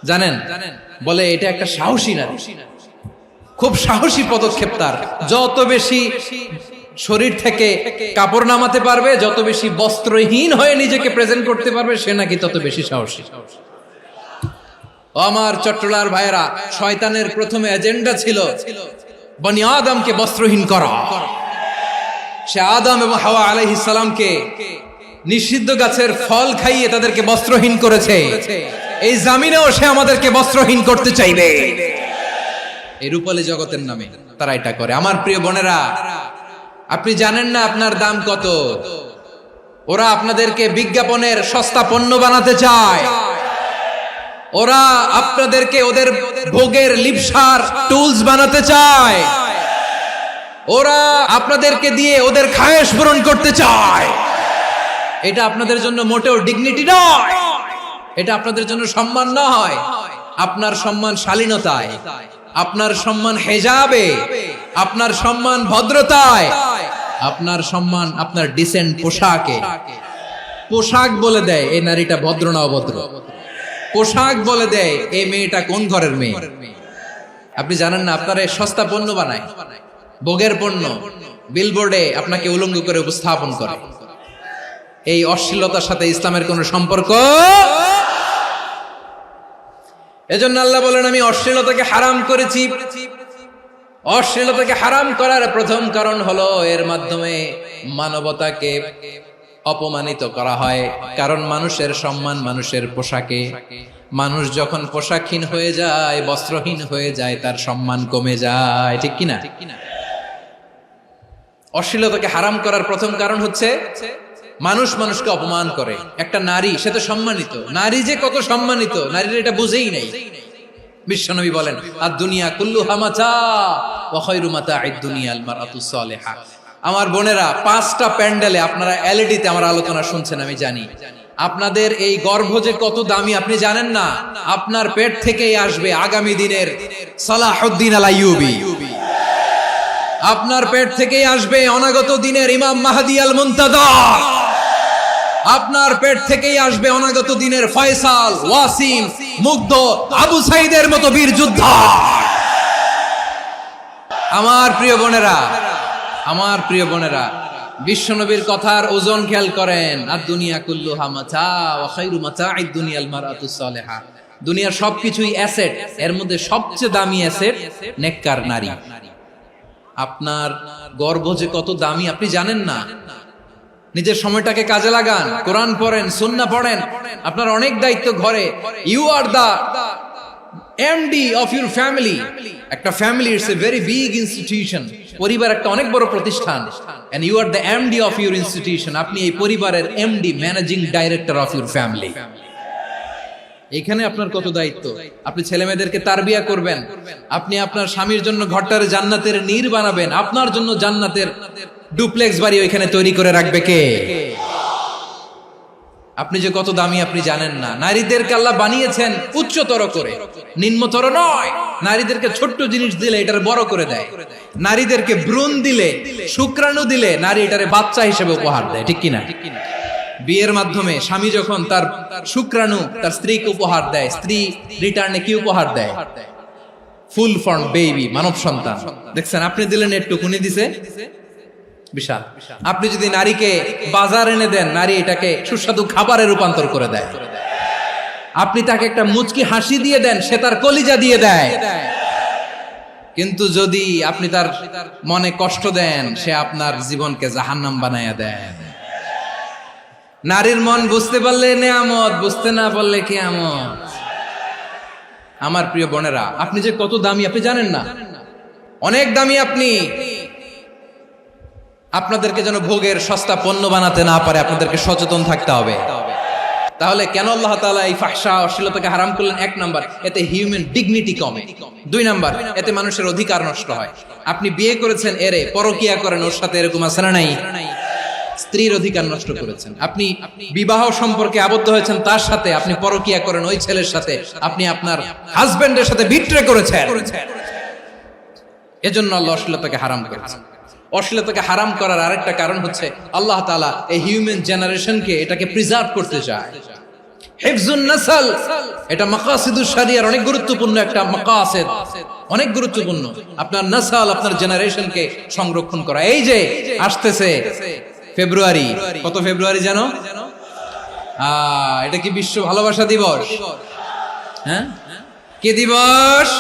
জানেন? বলে এটা একটা সাহসী নারী, খুব সাহসী পদক্ষেপ তার। যত বেশি শরীর থেকে কাপড় নামাতে পারবে, যত বেশি বস্ত্রহীন হয়ে নিজেকে প্রেজেন্ট করতে পারবে, সে নাকি তত বেশি সাহসী। আমার চট্টলার ভাইয়েরা, শয়তানের প্রথমে এজেন্ডা ছিল বনি আদমকে বস্ত্রহীন করা। সে আদম এবং হাওয়া আলাইহিস সালামকে নিষিদ্ধ গাছের ফল খাইয়ে তাদেরকে বস্ত্রহীন করেছে। এই জামিনেও সে আমাদেরকে বস্ত্রহীন করতে চাইবে। এই রূপালী জগতের নামে তারা এটা করে। আমার প্রিয় বোনেরা, আপনি জানেন না আপনার দাম কত? ওরা আপনাদেরকে বিজ্ঞাপনের সস্তা পণ্য বানাতে চায়। ওরা আপনাদেরকে ওদের ভোগের লিপসার টুলস বানাতে চায়। ওরা আপনাদেরকে দিয়ে ওদের খায়েশ পূরণ করতে চায়। এটা আপনাদের জন্য মোটেও ডিগনিটি নয়, এটা আপনাদের জন্য সম্মান নয়। আপনার সম্মান শালীনতায়, আপনার সম্মান হেজাবে, আপনার সম্মান ভদ্রতায়, আপনার সম্মান আপনার ডিসেন্ট পোশাকে। পোশাক বলে দেয় এই নারীটা ভদ্র না অভদ্র। পোশাক বলে দেয় এই মেয়েটা কোন ঘরের মেয়ে। আপনি জানেন না, আপনারা সস্তা পণ্য বানায়, ভোগের পণ্য, বিলবোর্ডে আপনাকে উলঙ্গ করে উপস্থাপন করে। এই অশ্লীলতার সাথে ইসলামের কোন সম্পর্ক। এজন্য আল্লাহ বলেন, আমি অশ্লীলতাকে হারাম করেছি। অশ্লীলতাকে হারাম করার প্রথম কারণ হলো এর মাধ্যমে মানবতাকে অপমানিত করা হয়। কারণ মানুষের সম্মান মানুষের পোশাকে। মানুষ যখন পোশাকহীন হয়ে যায়, বস্ত্রহীন হয়ে যায়, তার সম্মান কমে যায়। ঠিক কিনা? অশ্লীলতাকে হারাম করার প্রথম কারণ হচ্ছে মানুষ মানুষকে অপমান করে। একটা নারী, সে তো সম্মানিত, নারী যে কত সম্মানিত নারীরা এটা বুঝেই নাই। বিশ্বনবী বলেন আদ-দুনিয়া কুল্লুহা মাতা ওয়া খায়রু মাতা'আদ দুনিয়া আল মারআতুস সালিহা। আমার বোনেরা, 5টা প্যান্ডেলে আপনারা এলইডিতে আমার আলোচনা শুনছেন, আমি জানি। আপনাদের এই গর্ভ যে কত দামি আপনি জানেন না। আপনার পেট থেকেই আসবে আগামী দিনের সালাহুদ্দিন আল আইয়ুবী। আপনার পেট থেকেই আসবে অনাগত দিনের ইমাম মাহদী আল মুনতাযর। আপনার পেট থেকেই আসবে অনাগত দিনের ফয়সাল, ওয়াসিম, মুগ্ধ, আবু সাইদের মতো বীর যোদ্ধা। আমার প্রিয় বোনেরা, আমার প্রিয় বোনেরা, বিশ্বনবীর কথার ওজন খেয়াল করেন। আদ-দুনিয়া কুল্লুহা মাতা ওয়া খায়রু মাতা'আদ দুনিয়া আল মারআতুস সালিহা। দুনিয়ার সবকিছুই অ্যাসেট, এর মধ্যে সবচেয়ে দামি অ্যাসেট নেককার নারী। আপনার গর্ভ যে কত দামি আপনি জানেন না। নিজের সময়টাকে কাজে লাগান, কোরআন পড়েন, সুন্নাহ পড়েন। আপনার অনেক দায়িত্ব ঘরে। You are the MD of your family. একটা family it's a very big institution. পরিবার একটা অনেক বড় প্রতিষ্ঠান। And you are the MD of your institution. আপনি এই পরিবারের MD, managing director of your family. এখানে আপনার কত দায়িত্ব। আপনি ছেলে মেয়েদেরকে তারবিয়া করবেন, আপনি আপনার স্বামীর জন্য ঘরটারে জান্নাতের নীর বানাবেন, আপনার জন্য জান্নাতের ডুপ্লেক্স বাড়ি ওইখানে তৈরি করে রাখবে কে? আপনি যে কত দামি আপনি জানেন না। নারীদেরকে আল্লাহ বানিয়েছেন উচ্চতর করে, নিম্নতর নয়। নারীদেরকে ছোট্ট জিনিস দিলে এটারে বড় করে দেয়। নারীদেরকে ভ্রূণ দিলে, শুক্রাণু দিলে নারী এটারে বাচ্চা হিসেবে উপহার দেয়, ঠিক কিনা? বিয়ের মাধ্যমে স্বামী যখন তার শুক্রাণু তার স্ত্রীকে উপহার দেয়, স্ত্রী রিটার্নে কি উপহার দেয়? ফুল ফর্ম বেবি, মানব সন্তান। দেখছেন, আপনি দিলেন একটুকুনি, দিছে বিশাল। আপনি যদি নারীকে বাজার এনে দেন, নারী এটাকে সুস্বাদু খাবারে রূপান্তর করে দেয়। আপনি তাকে একটা মুচকি হাসি দিয়ে দেন, সে তার কলিজা দিয়ে দেয়। কিন্তু যদি আপনি তার মনে কষ্ট দেন, সে আপনার জীবনকে জাহান্নাম বানায়া দেয়। নারীর মন বুঝতে পারলে নেয়ামত, বুঝতে না পারলে কিয়ামত। আমার প্রিয় বোনেরা, আপনি যে কত দামি আপনি জানেন না। অনেক দামি আপনি। আপনাদেরকে যেন ভোগের সস্তা পণ্য বানাতে না পারে, আপনাদেরকে সচেতন থাকতে হবে। তাহলে কেন আল্লাহ তাআলা এই ফাহশা, অশ্লীলতাকে হারাম করলেন? 1 নাম্বার, এতে হিউম্যান ডিগনিটি কমে। 2 নাম্বার, এতে মানুষের অধিকার নষ্ট হয়। আপনি বিয়ে করেছেন, এরে পরকিয়া করেন, ওর সাথে এরকম আছে না নাই? স্ত্রীর অধিকার নষ্ট করেছেন। আপনি বিবাহ সম্পর্কে আবদ্ধ হয়েছেন তার সাথে, আপনি পরকিয়া করেন ওই ছেলের সাথে, আপনি আপনার হাজবেন্ডের সাথে বিট্রে করেছেন। এজন্য আল্লাহ অশ্লীলতাকে হারাম করেছেন। অশ্লীলতাকে হারাম করার আরেকটা কারণ হচ্ছে আল্লাহ তাআলা এই হিউম্যান জেনারেশনকে এটাকে প্রিজার্ভ করতে চায়। হিফজুন নাসল, এটা মাকাসিদুশ শরিয়ার অনেক গুরুত্বপূর্ণ একটা মাকাসিদ, অনেক গুরুত্বপূর্ণ। আপনার নাসল, আপনার জেনারেশনকে সংরক্ষণ করা। এই যে আসতেছে ফেব্রুয়ারি, কত ফেব্রুয়ারি জানো? এটা কি বিশ্ব ভালোবাসা দিবস? হ্যাঁ, কি দিবস?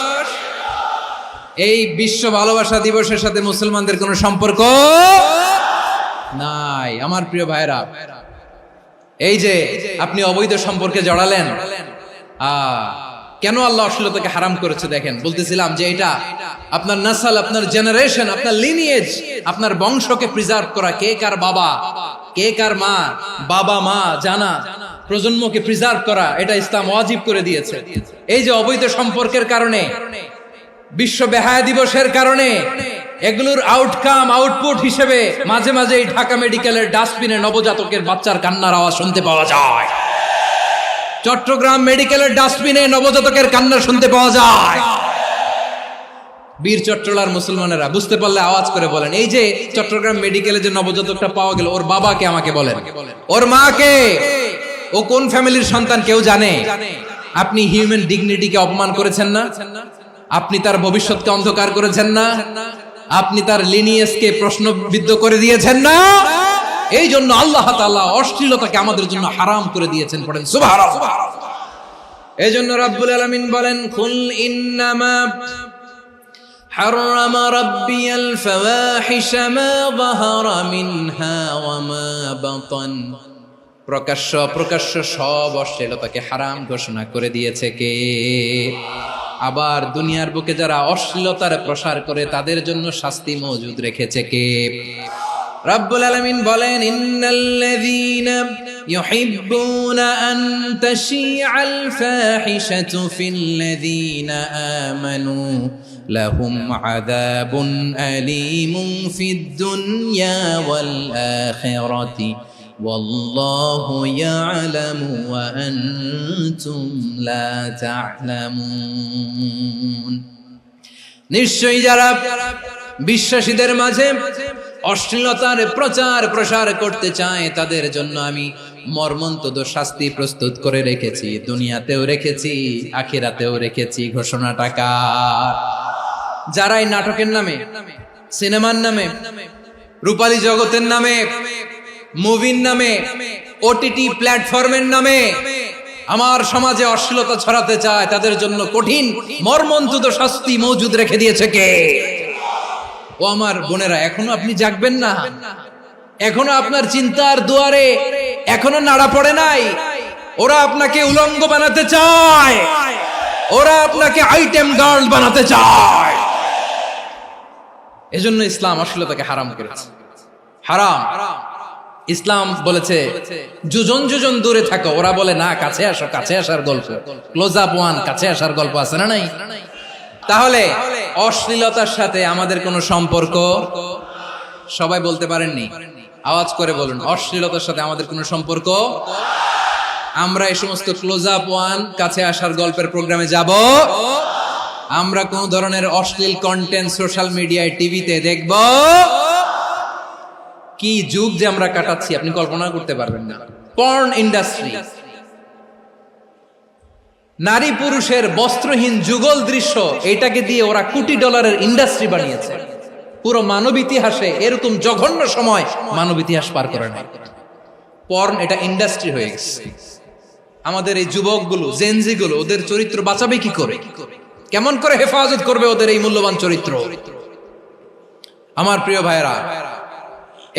এই বিশ্ব ভালোবাসা দিবসের সাথে মুসলমানদের কোনো সম্পর্ক নাই। আমার প্রিয় ভাইরা, এই যে আপনি অবৈধ সম্পর্কে জড়ালেন, কেন আল্লাহ অশ্লীলতাকে হারাম করেছে দেখেন। বলতেছিলাম যে এটা আপনার নাসল, আপনার জেনারেশন, আপনার লিনিয়েজ, আপনার বংশকে প্রিজার্ভ করা। কে কার বাবা, কে কার মা, বাবা মা জানা, প্রজন্মকে প্রিজার্ভ করা, এটা ইসলাম ওয়াজিব করে দিয়েছে। এই যে অবৈধ সম্পর্কের কারণে, বিশ্ব বেহায়া দিবসের কারণে, এগুলোর আউটকাম, আউটপুট হিসেবে মাঝে মাঝে এই ঢাকা মেডিকেলের ডাস্টবিনে নবজাতকের বাচ্চার কান্নার আওয়াজ শুনতে পাওয়া যায়। চট্টগ্রাম মেডিকেলের ডাস্টবিনে নবজাতকের কান্না শুনতে পাওয়া যায়। বীর চট্টলার মুসলমানেরা বুঝতে পারলে আওয়াজ করে বলেন, এই যে চট্টগ্রাম মেডিকেলে যে নবজাতকটা পাওয়া গেল, ওর বাবাকে আমাকে বলেন, ওর মাকে, ও কোন ফ্যামিলির সন্তান কেউ জানে? আপনি হিউম্যান ডিগনিটিকে অপমান করেছেন না? আপনি তার ভবিষ্যৎকে অন্ধকার করেছেন না? আপনি তার লিনিয়েজকে প্রশ্নবিদ্ধ করে দিয়েছেন না? এই জন্য আল্লাহ তাআলা অশ্লীলতাকে আমাদের জন্য হারাম করে দিয়েছেন। পড়েন সুবহানাল্লাহ। এই জন্য রাব্বুল আলামিন বলেন, কুল ইন্নামা হারাম রাব্বিয়াল ফাওয়াহিশা মা যাহারা মিনহা ওয়া মা বাতান। প্রকাশ্য অপ্রকাশ্য সব অশ্লীলতাকে হারাম ঘোষণা করে দিয়েছে কে? আবার দুনিয়ার বুকে যারা অশ্লীলতার প্রসার করে তাদের জন্য শাস্তি মজুদ রেখেছে কে? রাব্বুল আলামিন বলেন, ইন্নাল্লাযীনা يحبون أن تشيع الفاحشة في الذين آمنوا لهم عذاب أليم في الدنيا والآخرة والله يعلم وأنتم لا تعلمون নিশ্চয়ই যারা বিশ্বাসীদের মাঝে অশ্লীলতার প্রচার প্রসার করতে চায় তাদের জন্য আমি মর্মন্তুদ শাস্তি প্রস্তুত করে রেখেছি, দুনিয়াতেও রেখেছি, আখিরাতেও রেখেছি। ঘোষণাটা কার? যারা এই নাটকের নামে, সিনেমার নামে, রূপালী জগতের নামে, মুভির নামে, ওটিটি প্ল্যাটফর্মের নামে আমার সমাজে অশ্লীলতা ছড়াতে চায় তাদের জন্য কঠিন মর্মন্তুদ শাস্তি মজুদ রেখে দিয়েছে কে? ও আমার বোনেরা, এখনো আপনি জাগবেন না? এখনো আপনার চিন্তার দুয়ারে এখনো নাড়া পড়ে নাই? ওরা আপনাকে উলঙ্গ বানাতে চায়, ওরা আপনাকে আইটেম গার্ল বানাতে চায়। এজন্য ইসলাম অশ্লীলতাকে হারাম করেছে। হারাম। ইসলাম বলেছে যোজন যোজন দূরে থাকো, ওরা বলে না কাছে আসো, কাছে আসার গল্প, ক্লোজ আপ ওয়ান, কাছে আসার গল্প আছে না নাই? তাহলে অশ্লীলতার সাথে আমাদের কোনো সম্পর্ক? সবাই বলতে পারেননি, আওয়াজ করে বলুন, অশ্লীলতার সাথে আমাদের কোনো সম্পর্ক? আমরা এই সমস্ত ক্লোজ আপ ওয়ান, কাছে আসার গল্পের প্রোগ্রামে যাব? আমরা কোন ধরনের অশ্লীল কন্টেন্ট সোশ্যাল মিডিয়ায়, টিভিতে দেখব? কি যুগ যে আমরা কাটাচ্ছি আপনি কল্পনা করতে পারবেন না। পর্ন ইন্ডাস্ট্রি, নারী পুরুষের বস্ত্রহীন যুগল দৃশ্য, এটাকে দিয়ে ওরা কোটি ডলারের ইন্ডাস্ট্রি বানিয়েছে। পুরো মানব ইতিহাসে এরকম জঘন্য সময় মানব ইতিহাস পার করে নাই। পর্ন এটা ইন্ডাস্ট্রি হয়ে গেছে। আমাদের এই যুবকগুলো, জেনজি গুলো, ওদের চরিত্র বাঁচাবে কি করে? কেমন করে হেফাজত করবে ওদের এই মূল্যবান চরিত্র? আমার প্রিয় ভাইরা,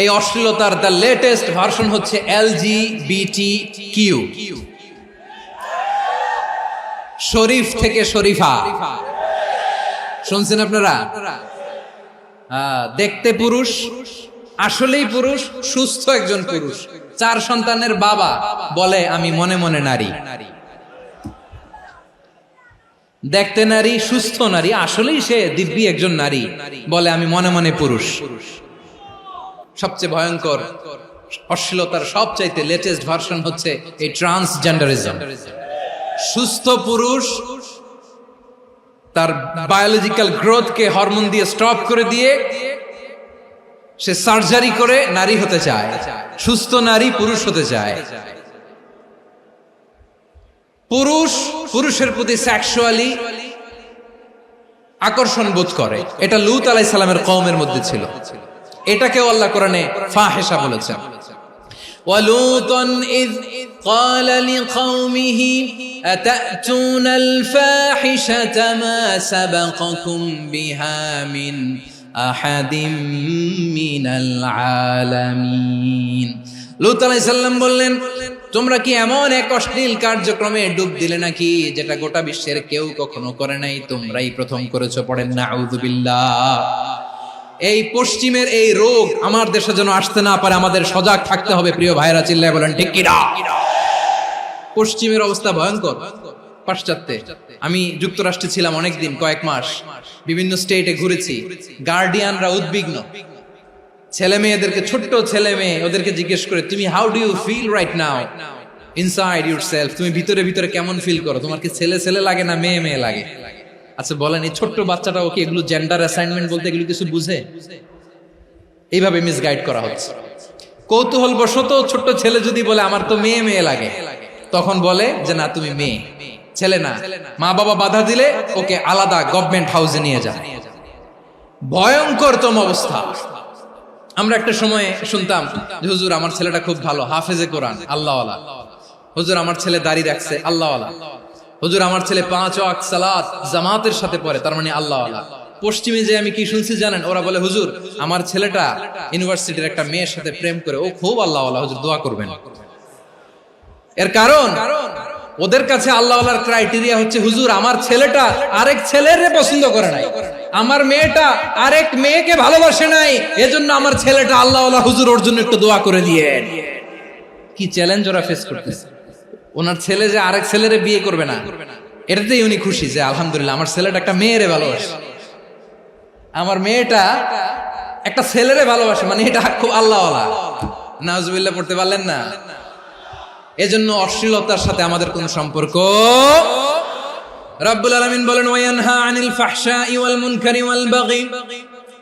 এই অশ্লীলতার দ্য লেটেস্ট ভার্সন হচ্ছে LGBTQ, শরীফ থেকে শরীফা। শুনছেন আপনারা? দেখতে পুরুষ, আসলেই পুরুষ, সুস্থ একজন পুরুষ, 4 সন্তানের বাবা, বলে আমি মনে মনে নারী। দেখতে নারী, সুস্থ নারী, আসলেই সে দিব্যি একজন নারী, বলে আমি মনে মনে পুরুষ। সবচেয়ে ভয়ঙ্কর অশ্লীলতার সবচাইতে লেটেস্ট ভার্সন হচ্ছে এই ট্রান্সজেন্ডারিজম। সুস্থ পুরুষ তার বায়োলজিক্যাল গ্রোথকে হরমোন দিয়ে স্টপ করে দিয়ে সে সার্জারি করে নারী হতে চায়, সুস্থ নারী পুরুষ হতে চায়। পুরুষ পুরুষের প্রতি সেক্সুয়ালি আকর্ষণ বোধ করে, এটা লূত আলাইহিস সালামের কওমের মধ্যে ছিল। এটাকে আল্লাহ কোরআনে ফাহিশা বলেছেন। ওয়ালুতান ইয قال لقومه أتأتون الفاحشة ما سبقكم بها من أحد من العالمين। লূত আলাইহিস সালাম বললেন, তোমরা কি এমন এক অশ্লীল কার্যক্রমে ডুব দিলে নাকি যেটা গোটা বিশ্বের কেউ কখনো করে নাই, তোমরাই প্রথম করেছো? পড়েন নাউযুবিল্লাহ। এই পশ্চিমের এই রোগ আমার দেশে যেন আসতে না পারে, আমাদের সজাগ থাকতে হবে। প্রিয় ভাইরা, চিল্লায় বলেন ঠিক কি না? পশ্চিমের অবস্থা ভয়ঙ্কর। পাশ্চাত্যে, আমি যুক্তরাষ্ট্রে ছিলাম অনেকদিন, কয়েক মাস, বিভিন্ন স্টেটে ঘুরেছি। গার্ডিয়ানরা উদ্বিগ্ন, ছেলে মেয়েদেরকে, ছোট্ট ছেলে মেয়ে, ওদেরকে জিজ্ঞেস করে, তুমি how do you feel right now inside yourself? তুমি ভিতরে ভিতরে কেমন ফিল করো? তোমার কি ছেলে ছেলে লাগে না মেয়ে মেয়ে লাগে? আচ্ছা বলেন, এই ছোট্ট বাচ্চাটাও কি এগুলো জেন্ডার অ্যাসাইনমেন্ট বলতে এগুলো কিছু বুঝে? এইভাবে মিসগাইড করা হচ্ছে। কৌতূহল বশত ছোট্ট ছেলে যদি বলে আমার তো মেয়ে মেয়ে লাগে, তখন বলে যে না তুমি মেয়ে, ছেলে না। মা বাবা বাধা দিলে ওকে আলাদা গভর্নমেন্ট হাউসে নিয়ে যায়। ভয়ঙ্করতম অবস্থা। আমরা একটা সময় শুনতাম যে হুজুর আমার ছেলেটা খুব ভালো, হাফেজে কোরআন, আল্লাহওয়ালা। হুজুর আমার ছেলে দাড়ি রাখছে, আল্লাহওয়ালা। হুজুর আমার ছেলে 5 ওয়াক্ত সালাত জামাতের সাথে পড়ে, তার মানে আল্লাহওয়ালা। পশ্চিমে যে আমি কি শুনছি জানেন? ওরা বলে হুজুর আমার ছেলেটা ইউনিভার্সিটির একটা মেয়ের সাথে প্রেম করে, ও খুব আল্লাহওয়ালা, হুজুর দোয়া করবেন। এর কারণ ওদের কাছে আল্লাহওয়ালার ক্রাইটেরিয়া হচ্ছে হুজুর আমার ছেলেটা আরেক ছেলের পছন্দ করে নাই, আমার মেয়েটা আরেক মেয়েকে ভালোবাসে নাই, এজন্য আমার ছেলেটা আল্লাহওয়ালা, হুজুর ওর জন্য একটু দোয়া করে দিয়েন। কি চ্যালেঞ্জ ওরা ফেস করতেছে। ওনার ছেলে যে আরেক ছেলেরে বিয়ে করবে না, এটাতেই উনি খুশি যে আলহামদুলিল্লাহ আমার ছেলেটা একটা মেয়েরে ভালোবাসে, আমার মেয়েটা একটা ছেলেরে ভালোবাসে, মানে এটা খুব আল্লাহওয়ালা। নাউজুবিল্লাহ পড়তে পারলেন না? এজন্য অশ্লীলতার সাথে আমাদের কোন সম্পর্ক। রাব্বুল আলামিন বলেন ওয়ায়ানহা আনিল ফাহশাই ওয়াল মুনকারি ওয়াল বাগি,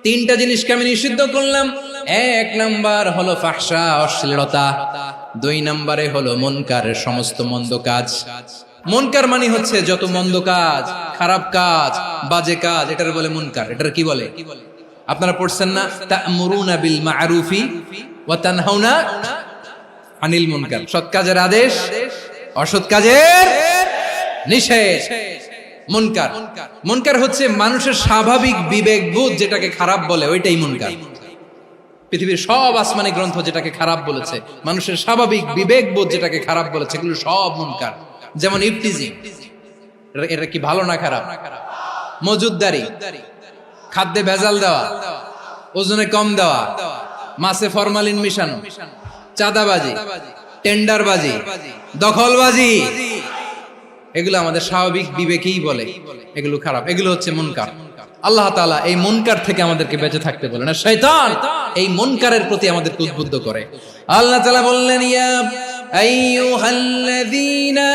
তিনটা জিনিসকে আমি নিষিদ্ধ করলাম। এক নাম্বার হলো ফাহশা, অশ্লীলতা। দুই নম্বরে হলো মুনকার, সমস্ত মন্দ কাজ। মুনকার মানে হচ্ছে যত মন্দ কাজ, খারাপ কাজ, বাজে কাজ, এটার বলে মুনকার। এটার কি বলে? আপনারা পড়ছেন না, তা'মুরুনা বিল মা'রুফি ওয়া তানহাউনা আনিল মুনকার। সৎ কাজের আদেশ, অসৎ কাজের নিষেধ। মুনকার, মুনকার হচ্ছে মানুষের স্বাভাবিক বিবেকবোধ যেটাকে খারাপ বলে, ওইটাই মুনকার। পৃথিবীর সব আসমানি গ্রন্থ যেটাকে খারাপ বলেছে, মানুষের স্বাভাবিক বিবেকবোধ যেটাকে খারাপ বলেছে, এগুলো সব মুনকার। যেমন ইফতিজিং, এটা কি ভালো না খারাপ? মজুদদারি, খাদ্যে ভেজাল দেওয়া, ওজনে কম দেওয়া, মাছে ফরমালিন মিশানো, চাঁদাবাজি, টেন্ডারবাজি, দখলবাজি, এগুলো আমাদের স্বাভাবিক বিবেকেই বলে এগুলো খারাপ, এগুলো হচ্ছে মুনকার। আল্লাহ তাআলা এই মুনকার থেকে আমাদেরকে বেঁচে থাকতে বলেন, আর শয়তান এই মুনকারের প্রতি আমাদেরকে উদ্বুদ্ধ করে। আল্লাহ তাআলা বললেন, ইয়া আইয়ুহাল্লাযীনা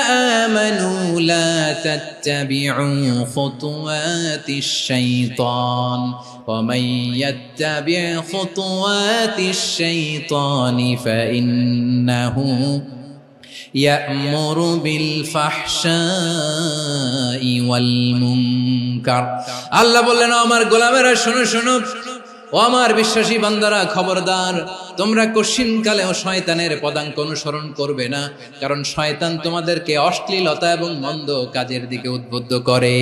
আমানু লা তাত্তাবিউ খুতুওয়াতিশ শাইতান ওয়া মান ইয়াত্তাবি' খুতুওয়াতিশ শাইতানি ফাইন্নাহু ইয়া'মুরু বিল ফাহশাই ওয়াল মুনকার। আল্লাহ বললেন, আমার গোলামেরা শোনো শোনো, ও আমার বিশ্বাসী বান্দারা খবরদার, তোমরা কশিনকালেও শয়তানের পদাঙ্ক অনুসরণ করবে না, কারণ শয়তান তোমাদেরকে অশ্লীলতা এবং মন্দ কাজের দিকে উদ্বুদ্ধ করে।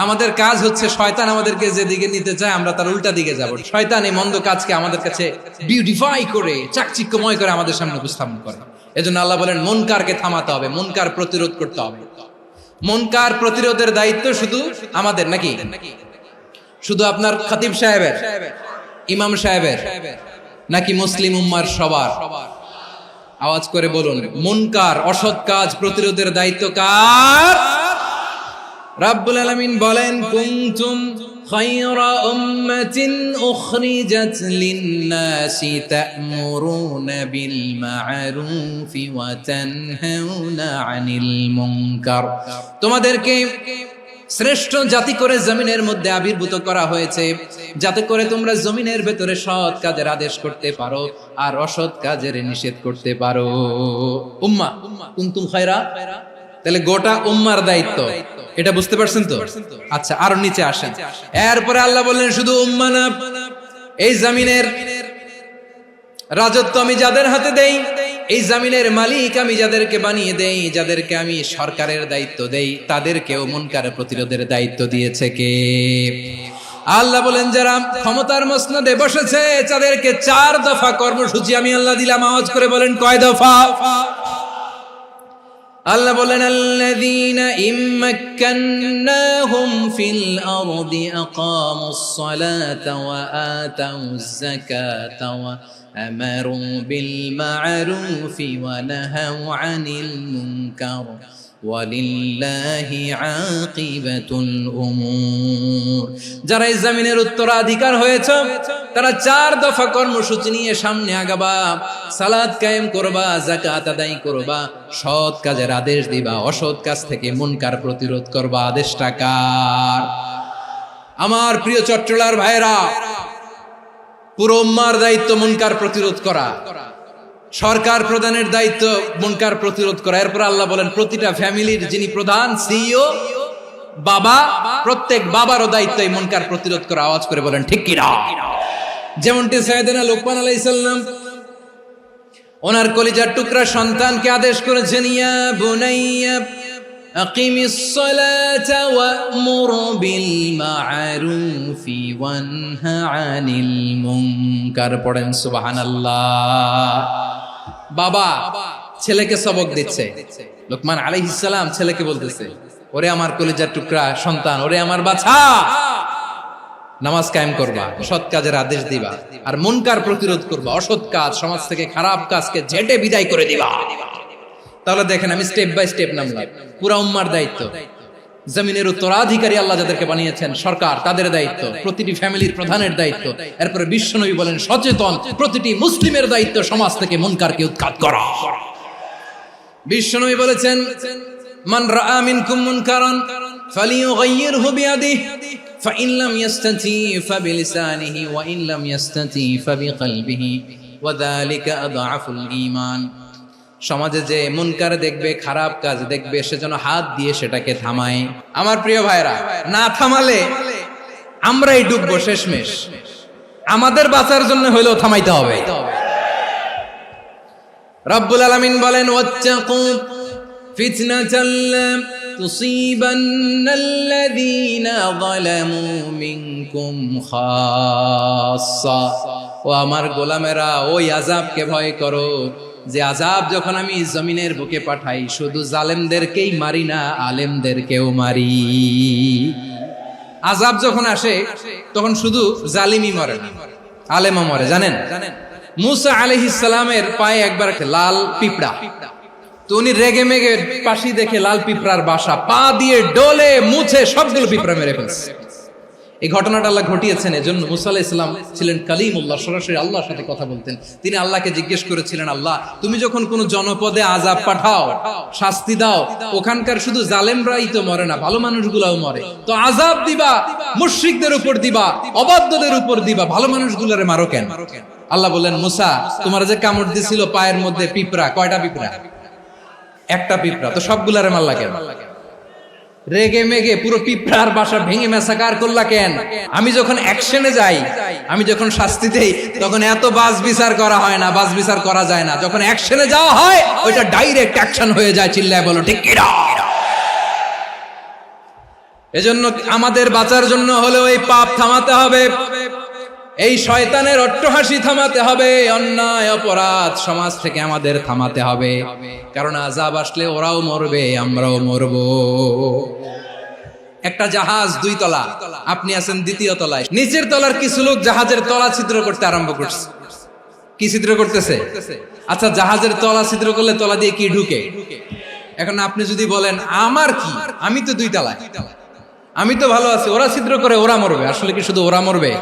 আমাদের কাজ হচ্ছে শয়তান আমাদেরকে যেদিকে নিতে চায় আমরা তার উল্টা দিকে যাব। শয়তান এই মন্দ কাজকে আমাদের কাছে বিউটিফাই করে, চাকচিক্যময় করে আমাদের সামনে উপস্থাপন করে। এজন্য আল্লাহ বলেন মুনকারকে থামাতে হবে, মুনকার প্রতিরোধ করতে হবে। মুনকার প্রতিরোধের দায়িত্ব শুধু আমাদের নাকি? শুধু আপনার খতিব সাহেবের, ইমাম সাহেবের, নাকি মুসলিম উম্মার সবার? আওয়াজ করে বলুন, মুনকার অসৎ কাজ প্রতিরোধের দায়িত্ব কার? রাব্বুল আলামিন বলেন, কুনতুম খায়রা উম্মাতিন উখরিজাত লিন-নাসি তা'মুরুনা বিল মা'রুফি ওয়া তানহাউনা আনিল মুনকার। তোমাদেরকে শ্রেষ্ঠ জাতি করে জমিনের মধ্যে আবির্ভূত করা হয়েছে, যাতে করে তোমরা জমিনের ভেতরে সৎ কাজের আদেশ করতে পারো আর অসৎ কাজের নিষেধ করতে পারো। উম্মাহ, কুনতুম খায়রা, তাহলে গোটা উম্মার দায়িত্ব, এটা বুঝতে পারছেন তো? আচ্ছা, আরো নিচে আসেন। এরপরে আল্লাহ বললেন, শুধু উম্মাহ না, এই জমিনের রাজত্ব আমি যাদের হাতে দেই, এই জমিনের মালিক আমি যাদেরকে বানিয়ে দেই, যাদেরকে আমি সরকারের দায়িত্ব দেই, তাদেরকেও মুনকার প্রতিরোধের দায়িত্ব দিয়েছে কে? আল্লাহ বলেন, যারা ক্ষমতার মসনদে বসেছে তাদেরকে 4 দফা কর্মসূচি আমি আল্লাহ দিলাম। আওয়াজ করে বলেন, কয় দফা? আল্লাহ বলেন, আল্লাযীনা ইম্মাক্কান্নাহুম ফিল আরদি আকামুস সালাতা ওয়া আতাউয যাকাতা ওয়া আমারু বিল মা'রুফি ওয়া নাহাউ আনিল মুনকার ওয়ালিল্লাহি আকিবাতুল উমুর। যারা এই জমিনের উত্তরাধিকার হয়েছে তারা 4 দফা কর্মসূচি নিয়ে সামনে আগাবা। সালাত কায়েম করবা, যাকাত আদায় করবা, সৎ কাজের আদেশ দিবা, অসৎ কাজ থেকে মুনকার প্রতিরোধ করবা। আদেশটা কার? আমার প্রিয় চট্টলার ভাইরা, পুরো উম্মার দায়িত্ব মুনকার প্রতিরোধ করা, সরকার প্রধানের দায়িত্ব মুনকার প্রতিরোধ করা। এরপর আল্লাহ বলেন, প্রতিটা ফ্যামিলির যিনি প্রধান সিইও বাবা, প্রত্যেক বাবারও দায়িত্ব এই মুনকার প্রতিরোধ করা। আওয়াজ করে বলেন ঠিক কি না? যেমনটি সাইয়েদনা লোকমান আলাইহিস সালাম ওনার কলিজার টুকরা সন্তানকে আদেশ করেছেন, ইয়া বুনাইয়া আকিমিস সালাতা ওয়া'মুর বিল মা'রুফি ওয়ানহা আনিল মুনকার। পড়েন সুবহানাল্লাহ। বাবা ছেলেকে সবক দিচ্ছে, লোকমান আলাইহিস সালাম ছেলেকে বলতেছে, ওরে আমার কলিজার টুকরা সন্তান, ওরে আমার বাছা, নামাজ কায়েম করবা, সৎ কাজের আদেশ দিবা, আর মুনকার প্রতিরোধ করবা, অসৎ কাজ সমাজ থেকে খারাপ কাজকে ঝেঁটে বিদায় করে দিবা। তাহলে দেখেন আমি স্টেপ বাই স্টেপ নামলাম। পুরা উম্মার দায়িত্ব, জমিনের উত্তরাধিকারী আল্লাহ যাদেরকে বানিয়েছেন সরকার, তাদের দায়িত্ব, প্রতিটি ফ্যামিলির প্রধানের দায়িত্ব, এরপরে বিশ্বনবী বলেন সচেতন প্রতিটি মুসলিমের দায়িত্ব সমাজ থেকে মুনকারকে উৎখাত করা। বিশ্বনবী বলেছেন মান রাআ মিনকুম মুনকারান ফালিয়ুগাইয়িরহু বিয়াদিহি ফাইন লাম ইয়াসতাতি ফাবিলিসানিহি ওয়া ইন লাম ইয়াসতাতি ফাবিকলবিহি ওয়া যালিকা আযআফুল ঈমান। সমাজে যে মুনকার দেখবে, খারাপ কাজ দেখবে, সে যেন হাত দিয়ে সেটাকে থামায়। আমার প্রিয় ভাইরা, না থামালে আমরাই ডুববো শেষমেশ। আমাদের বাঁচার জন্য হইলেও থামাইতে হবে। রব্বুল আলামিন বলেন ওয়াত্তাকু ফিতনাতাল লা তুসিবান্নাল্লাযীনা যালামু মিনকুম খাসসা। ও আমার গোলামেরা, ওই আযাবকে ভয় করো যে আযাব যখন আমি জমিনের বুকে পাঠাই শুধু জালেমদেরকেই মারি না, আলেমদেরকেও মারি। আযাব যখন আসে তখন শুধু জালিমই মরে না, আলেমও মরে। জানেন মুসা আলাইহিস সালামের পায়ে একবার লাল পিঁপড়া, তো উনি রেগে মেগে পাশি দেখে লাল পিঁপড়ার বাসা, পা দিয়ে ডলে মুছে সবগুলো পিঁপড়া মেরে ফেলছে। এই ঘটনাটা আল্লাহ ঘটিয়েছেন এজন্য মুসা আলাইহিস সালাম ছিলেন কালিমুল্লাহ, সরাসরি আল্লাহর সাথে কথা বলতেন। তিনি আল্লাহকে জিজ্ঞেস করেছিলেন, আল্লাহ তুমি যখন কোন জনপদে আযাব পাঠাও, শাস্তি দাও, ওখানকার শুধু জালেমরাই তো মরে না, ভালো মানুষগুলাও মরে, তো আযাব দিবা মুশরিকদের উপর দিবা, অবাধ্যদের উপর দিবা, ভালো মানুষগুলোরে মারো কেন? আল্লাহ বললেন, মুসা তোমার যে কামড় দিছিল পায়ের মধ্যে পিঁপড়া, কয়টা পিঁপড়া? একটা পিঁপড়া, তো সবগুলারে মারলা কেন? রেগে মেগে পুরো পিঁপড়ার বাসা ভেঙে মেসাকার করলা কেন? আমি যখন অ্যাকশনে যাই, আমি যখন শাস্তি দেই, তখন এত বাস বিচার করা হয় না, বাস বিচার করা যায় না। যখন অ্যাকশনে যাওয়া হয় ওইটা ডাইরেক্ট অ্যাকশন হয়ে যায়। চিল্লায় বলো ঠিক কি না? এজন্য আমাদের বাঁচার জন্য হলেও এই পাপ থামাতে হবে, এই শয়তানের অট্টহাসি থামাতে হবে, অন্যায় অপরাধ সমাজ থেকে আমাদের থামাতে হবে। কারণ আযাব আসলে ওরাও মরবে, আমরাও মরব। একটা জাহাজ 2 তলা, আপনি আছেন 2য় তলায়, নিচের তলার কিছু লোক জাহাজের তলা ছিদ্র করতে আরম্ভ করছে। কি ছিদ্র করতেছে? আচ্ছা, জাহাজের তলা ছিদ্র করলে তলা দিয়ে কি ঢুকে? এখন আপনি যদি বলেন আমার কি, আমি তো 2 তলায়, আমি তো ভালো আছি, ওরা ছিদ্র করে ওরা মরবে। আসলে কি শুধু ওরা মরবে?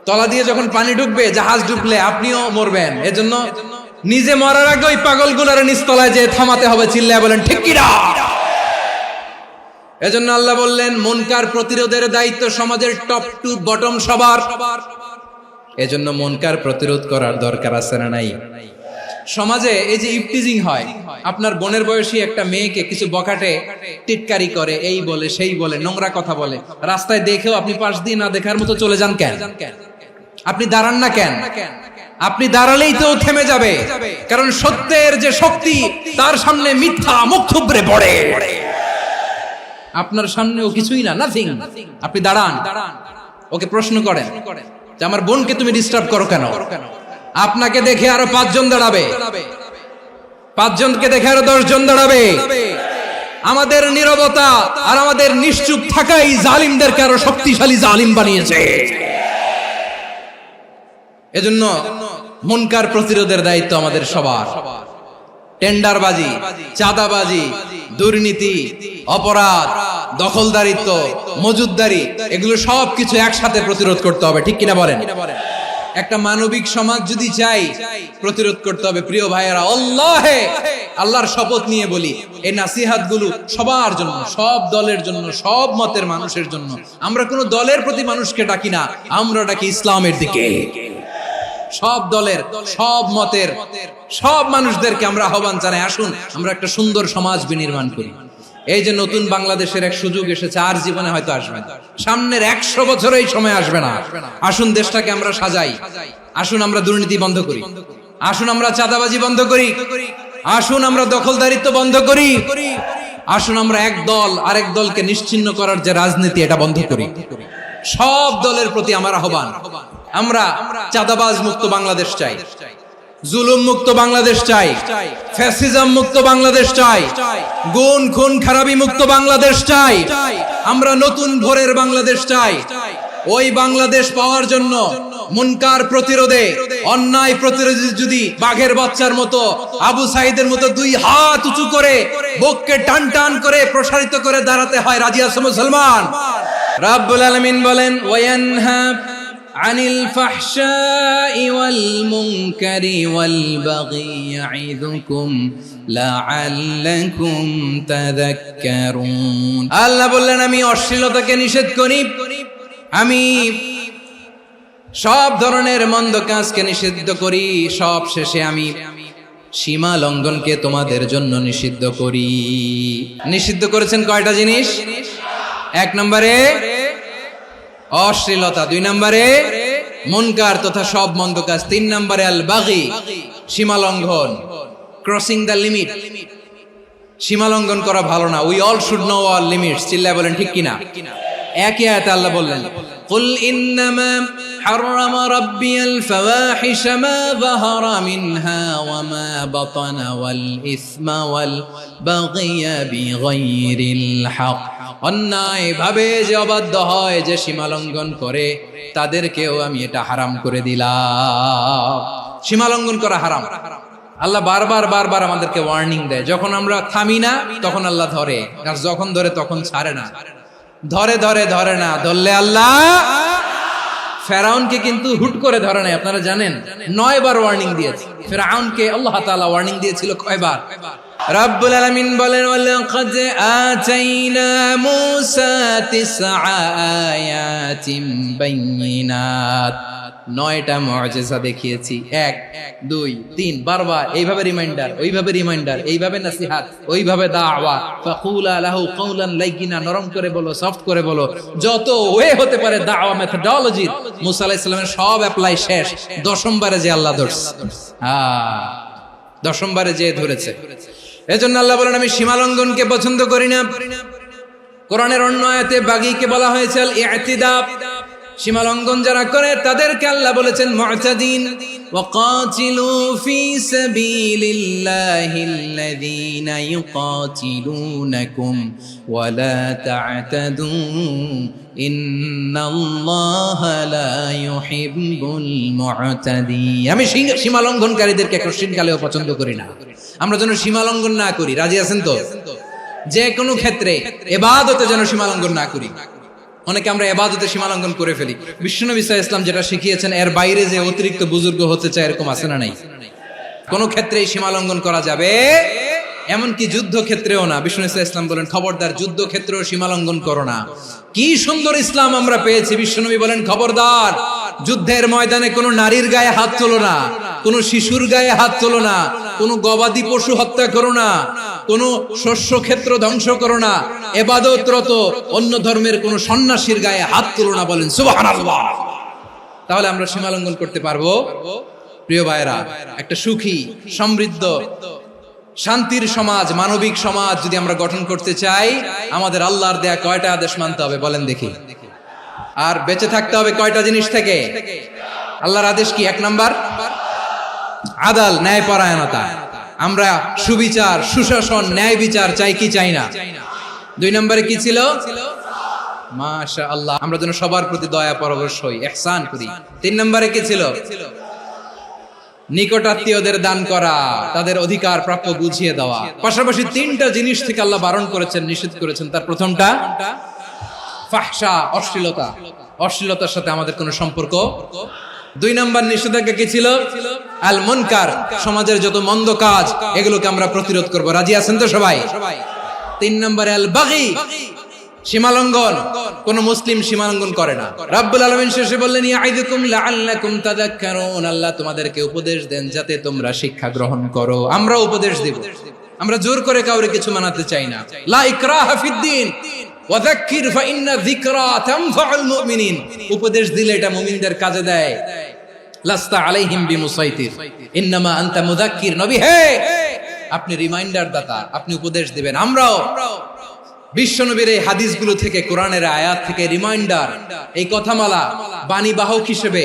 তলা দিয়ে যখন পানি ঢুকবে, জাহাজ ঢুকলে আপনিও মরবেন। এজন্য নিজে মরার আগে ওই পাগলগুলোর নিচতলায় যে থামাতে হবে। চিল্লায় বলেন ঠিক কি না? এজন্য আল্লাহ বললেন মুনকার প্রতিরোধের দায়িত্ব সমাজের টপ টু বটম সবার। এজন্য মুনকার প্রতিরোধ করার দরকার আছে না নাই? সমাজে এই যে ইফটিজিং হয়, আপনার বোনের বয়সী একটা মেয়েকে কিছু বখাটে টিটকারি করে, এই বলে সেই বলে, নোংরা কথা বলে, রাস্তায় দেখেও আপনি পাশ দিয়ে না দেখার মতো চলে যান কেন? আপনি দাঁড়ান না কেন? আপনি দাঁড়ালেই তো থেমে যাবে, কারণ সত্যের যে শক্তি তার সামনে মিথ্যা মুখ থুবড়ে পড়ে। আপনার সামনে ও কিছুই না, নাথিং। আপনি দাঁড়ান, ওকে প্রশ্ন করেন যে আমার বোনকে তুমি ডিস্টার্ব করো কেন? আপনাকে দেখে আরো 5 জন দাঁড়াবে, 5 জনকে দেখে আরো 10 জন দাঁড়াবে। আমাদের নীরবতা আর আমাদের নিশ্চুপ থাকাই জালিমদেরকে আরো শক্তিশালী জালিম বানিয়েছে। এজন্য মুনকার প্রতিরোধের দায়িত্ব আমাদের সবার। টেন্ডারবাজি, চাঁদাবাজি, দুর্নীতি, অপরাধ, দখলদারিত্ব, মজুদদারি, এগুলো সবকিছু একসাথে প্রতিরোধ করতে হবে। ঠিক কিনা বলেন? একটা মানবিক সমাজ যদি চাই, প্রতিরোধ করতে হবে। প্রিয় ভাইয়েরা, আল্লাহর শপথ নিয়ে বলি, এই নাসিহাত গুলো সবার জন্য, সব দলের জন্য, সব মতের মানুষের জন্য। আমরা কোনো দলের প্রতি মানুষকে ডাকি না, আমরা ডাকি ইসলামের দিকে। সব দলের, সব মতের, সব মানুষদেরকে আমরা আহ্বান জানাই, আসুন আমরা একটা সুন্দর সমাজ বিনির্মাণ করি। এই যে নতুন বাংলাদেশের এক সুযোগ এসেছে, আর জীবনে হয়তো আসবে না, সামনের 100 বছর এই সময় আসবে না। আসুন দেশটাকে আমরা সাজাই, আসুন আমরা দুর্নীতি বন্ধ করি, আসুন আমরা চাঁদাবাজি বন্ধ করি, আসুন আমরা দখলদারিত্ব বন্ধ করি, আসুন আমরা এক দল আরেক দলকে নিশ্চিহ্ন করার যে রাজনীতি, এটা বন্ধ করি। সব দলের প্রতি আমার আহ্বান, আমরা চাঁদাবাজ মুক্ত বাংলাদেশ চাই, জুলুম মুক্ত বাংলাদেশ চাই, ফ্যাসিজম মুক্ত বাংলাদেশ চাই, গুণ খুন খারাপি মুক্ত বাংলাদেশ চাই, আমরা নতুন ভোরের বাংলাদেশ চাই। ওই বাংলাদেশ পাওয়ার জন্য মুনকার প্রতিরোধে, অন্যায় প্রতিরোধে যদি বাঘের বাচ্চার মতো, আবু সাইদের মতো দুই হাত উঁচু করে বুককে টান টান করে প্রসারিত করে দাঁড়াতে হয়, রাজি আছো মুসলমান? রাব্বুল আলামিন বলেন ওয়ায়ানহা আনিল ফাহশাই ওয়াল মুনকারি ওয়াল বাগি ইয়াইদুকুম লাআল্লাকুম তাযাক্কারুন। আল্লাহ বললেন আমি অশ্লীলতাকে নিষেধ করি, আমি সব ধরনের মন্দ কাজকে নিষিদ্ধ করি, সব শেষে আমি সীমা লঙ্ঘনকে তোমাদের জন্য নিষিদ্ধ করি। নিষিদ্ধ করেছেন কয়টা জিনিস? 1 নম্বরে অশ্লীলতা, 2 নম্বরে মুনকার তথা সব মন্দ কাজ, 3 নম্বরে আল বাগি সীমা লঙ্ঘন, ক্রসিং দ্য লিমিট। সীমা লঙ্ঘন করা ভালো না। We all should know our limits. চিল্লায় বলেন ঠিক কিনা? একই আয়াতে আল্লাহ বললেন কুল ইন্নামা হারামা রাব্বিয়াল ফাওয়াহিশা মা যাহারা মিনহা ওয়া মা বাতানা ওয়াল ইসমা ওয়াল বাগিয়া বিগাইরিল হক। অন্যায় ভাবে যে অবাধ্য হয়, যে সীমা লঙ্ঘন করে, তাদেরকেও আমি এটা হারাম করে দিলাম। সীমা লঙ্ঘন করা হারাম। আল্লাহ বারবার বারবার আমাদেরকে ওয়ার্নিং দেয়। যখন আমরা থামি না তখন আল্লাহ ধরে, আর যখন ধরে তখন ছাড়ে না। ধরে ধরে ধরে না, ধরলে আল্লাহ। ফেরাউনকে কিন্তু হুট করে ধরে নাই, আপনারা জানেন 9 বার ওয়ার্নিং দিয়েছে। ফেরাউনকে আল্লাহ তাআলা ওয়ার্নিং দিয়েছিল কয়বার? রাব্বুল আলামিন বলেন ওয়ালাকাদ আতাইনা মূসা 9 আয়াতিন বাইয়িনাত। 9টা মুআজিজা দেখিয়েছি। 1 2 3 বারবার এইভাবে রিমাইন্ডার, ওইভাবে রিমাইন্ডার, এইভাবে নসিহত, ওইভাবে দাওয়া। ফাকুলা লাহু কাওলান লাইয়িনা, নরম করে বলো, সফট করে বলো, যত ওয়ে হতে পারে দাওয়া মেথডোলজি। মুসা আলাইহিস সালামের সব অ্যাপ্লাই শেষ। 10ম বারে যে আল্লাহ ধরছে, 10ম বারে যে ধরেছে। এজন্য আল্লাহ বলেন আমি সীমা লঙ্ঘনকে পছন্দ করি না। কোরআনের অন্য আয়াতে বাগীকে বলা হয়েছে আল ইতিদা। সীমা লঙ্ঘন যারা করে তাদেরকে আল্লাহ বলেছেন মুতাদিন। ওয়াকাতিলু ফি সাবিলিল্লাহিল্লাযীনা ইউকাতিলুনাকুম ওয়া লা তা'তাদু ইন্নাল্লাহা লা ইউহিব্বুল মুতাদিন। আমি সীমা লঙ্ঘনকারীদেরকে কোশ্চিনকালেও পছন্দ করি না। আমরা যেন সীমা লঙ্ঘন না করি, রাজি আছেন তো? যে কোনো ক্ষেত্রে ইবাদতে যেন সীমা লঙ্ঘন না করি। অনেকে আমরা ইবাদতে সীমা লঙ্ঘন করে ফেলি। বিশ্বনবী সাল্লাল্লাহু আলাইহি ওয়াসাল্লাম যেটা শিখিয়েছেন এর বাইরে যে অতিরিক্ত বুজুর্গ হতে চায়, এরকম আছে না নাই? কোন ক্ষেত্রেই সীমা লঙ্ঘন করা যাবে, এমনকি যুদ্ধ ক্ষেত্রেও না। বিশ্বনবী সাল্লাল্লাহু আলাইহি ওয়াসাল্লাম বলেন খবরদার যুদ্ধ ক্ষেত্রেও সীমা লঙ্ঘন করো না। কি সুন্দর ইসলাম আমরা পেয়েছি। বিশ্বনবী বলেন খবরদার যুদ্ধের ময়দানে কোনো নারীর গায়ে হাত তোলো না, কোনো শিশুর গায়ে হাত তোলো না, কোনো গবাদি পশু হত্যা করো না, কোনো শস্য ক্ষেত্র ধ্বংস করো না, ইবাদতরত অন্য ধর্মের কোনো সন্ন্যাসীর গায়ে হাত তোলো না। বলেন সুবহানাল্লাহ। তাহলে আমরা সীমা লঙ্ঘন করতে পারবো? প্রিয় ভাইরা, একটা সুখী, সমৃদ্ধ, শান্তির সমাজ, মানবিক সমাজ যদি আমরা গঠন করতে চাই, আমাদের আল্লাহর দেয়া কয়টা আদেশ মানতে হবে বলেন দেখি? আর বেঁচে থাকতে হবে কয়টা জিনিস থেকে? আল্লাহর আদেশ কি? 1 নাম্বার আদাল, ন্যায়পরায়ণতা। আমরা সুবিচার, সুশাসন, ন্যায় বিচার চাই কি চাই না? 2 নম্বরে কি ছিল? মাশাআল্লাহ, আমরা যেন সবার প্রতি দয়া পরবশ হই, ইহসান করি। 3 নম্বরে কি ছিল? নিকটাত্মীয়দের দান করা, তাদের অধিকার প্রাপ্য বুঝিয়ে দেওয়া। পাশাপাশি 3টা জিনিস থেকে আল্লাহ বারণ করেছেন, নিষেধ করেছেন। তার প্রথমটা ফাহশা, অশ্লীলতা। অশ্লীলতার সাথে আমাদের কোনো সম্পর্ক। 2 নম্বর নিষেধাজ্ঞা কি ছিল? আল মুনকার, সমাজের যত মন্দ কাজ এগুলোকে আমরা প্রতিরোধ করব। রাজি আছেন তো সবাই? 3 নম্বরে আল বাগী, সীমালঙ্ঘন। কোন মুসলিম সীমালঙ্ঘন করে না। রাব্বুল আলামিন শেষে বললেন ইয়াইদুকুম লাআল্লাকুম তাযাক্কারুন। আল্লাহ তোমাদেরকে উপদেশ দেন যাতে তোমরা শিক্ষা গ্রহণ করো। আমরা উপদেশ দেব, আমরা জোর করে কাউরে কিছু মানাতে চাই না। লা ইকরাহা ফিদ্দিন ওয়াযাক্কির ফাইন্না যিকরা তানফাউল মুমিনিন। উপদেশ দিলে এটা মুমিনদের কাজে দেয়। লাস্তা আলাইহিম বিমুসাইতির ইন্নামা আনতা মুযাক্কির। নবী হে, আপনি রিমাইন্ডার দাতা, আপনি উপদেশ দিবেন। আমরাও বিশ্বনবীর এই হাদিসগুলো থেকে, কোরআনের আয়াত থেকে রিমাইন্ডার, এই কথামালা বাণী বাহক হিসেবে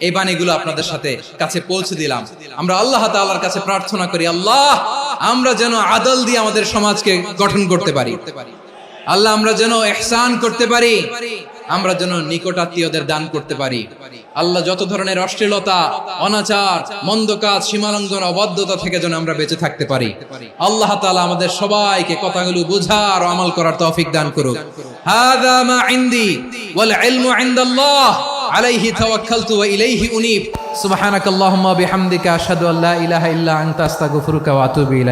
এই বাণীগুলো আপনাদের সাথে কাছে পৌঁছে দিলাম। আমরা আল্লাহ তাআলার কাছে প্রার্থনা করি, আল্লাহ আমরা যেন আদল দিয়ে আমাদের সমাজকে গঠন করতে পারি। আল্লাহ আমরা যেন ইহসান করতে পারি। আমরা যেন নিকটাত্মীয়দের দান করতে পারি। আল্লাহ যত ধরনের অশ্লীলতা, অনাচার, মন্দ কাজ, সীমালঙ্ঘন, অবাধ্যতা থেকে যেন আমরা বেঁচে থাকতে পারি। আল্লাহ তাআলা আমাদের সবাইকে কথাগুলো বুঝার ও আমল করার তৌফিক দান করুক। হাযা মা ইনদি ওয়াল ইলমু ইনদাল্লাহ আলাইহি তাওয়াক্কালতু ওয়া ইলাইহি উনীব। সুবহানাকাল্লাহুম্মা বিহামদিকা আশহাদু আল্লা ইলাহা ইল্লা আনতা আস্তাগফিরুকা ওয়া আতুবু ইলাইক।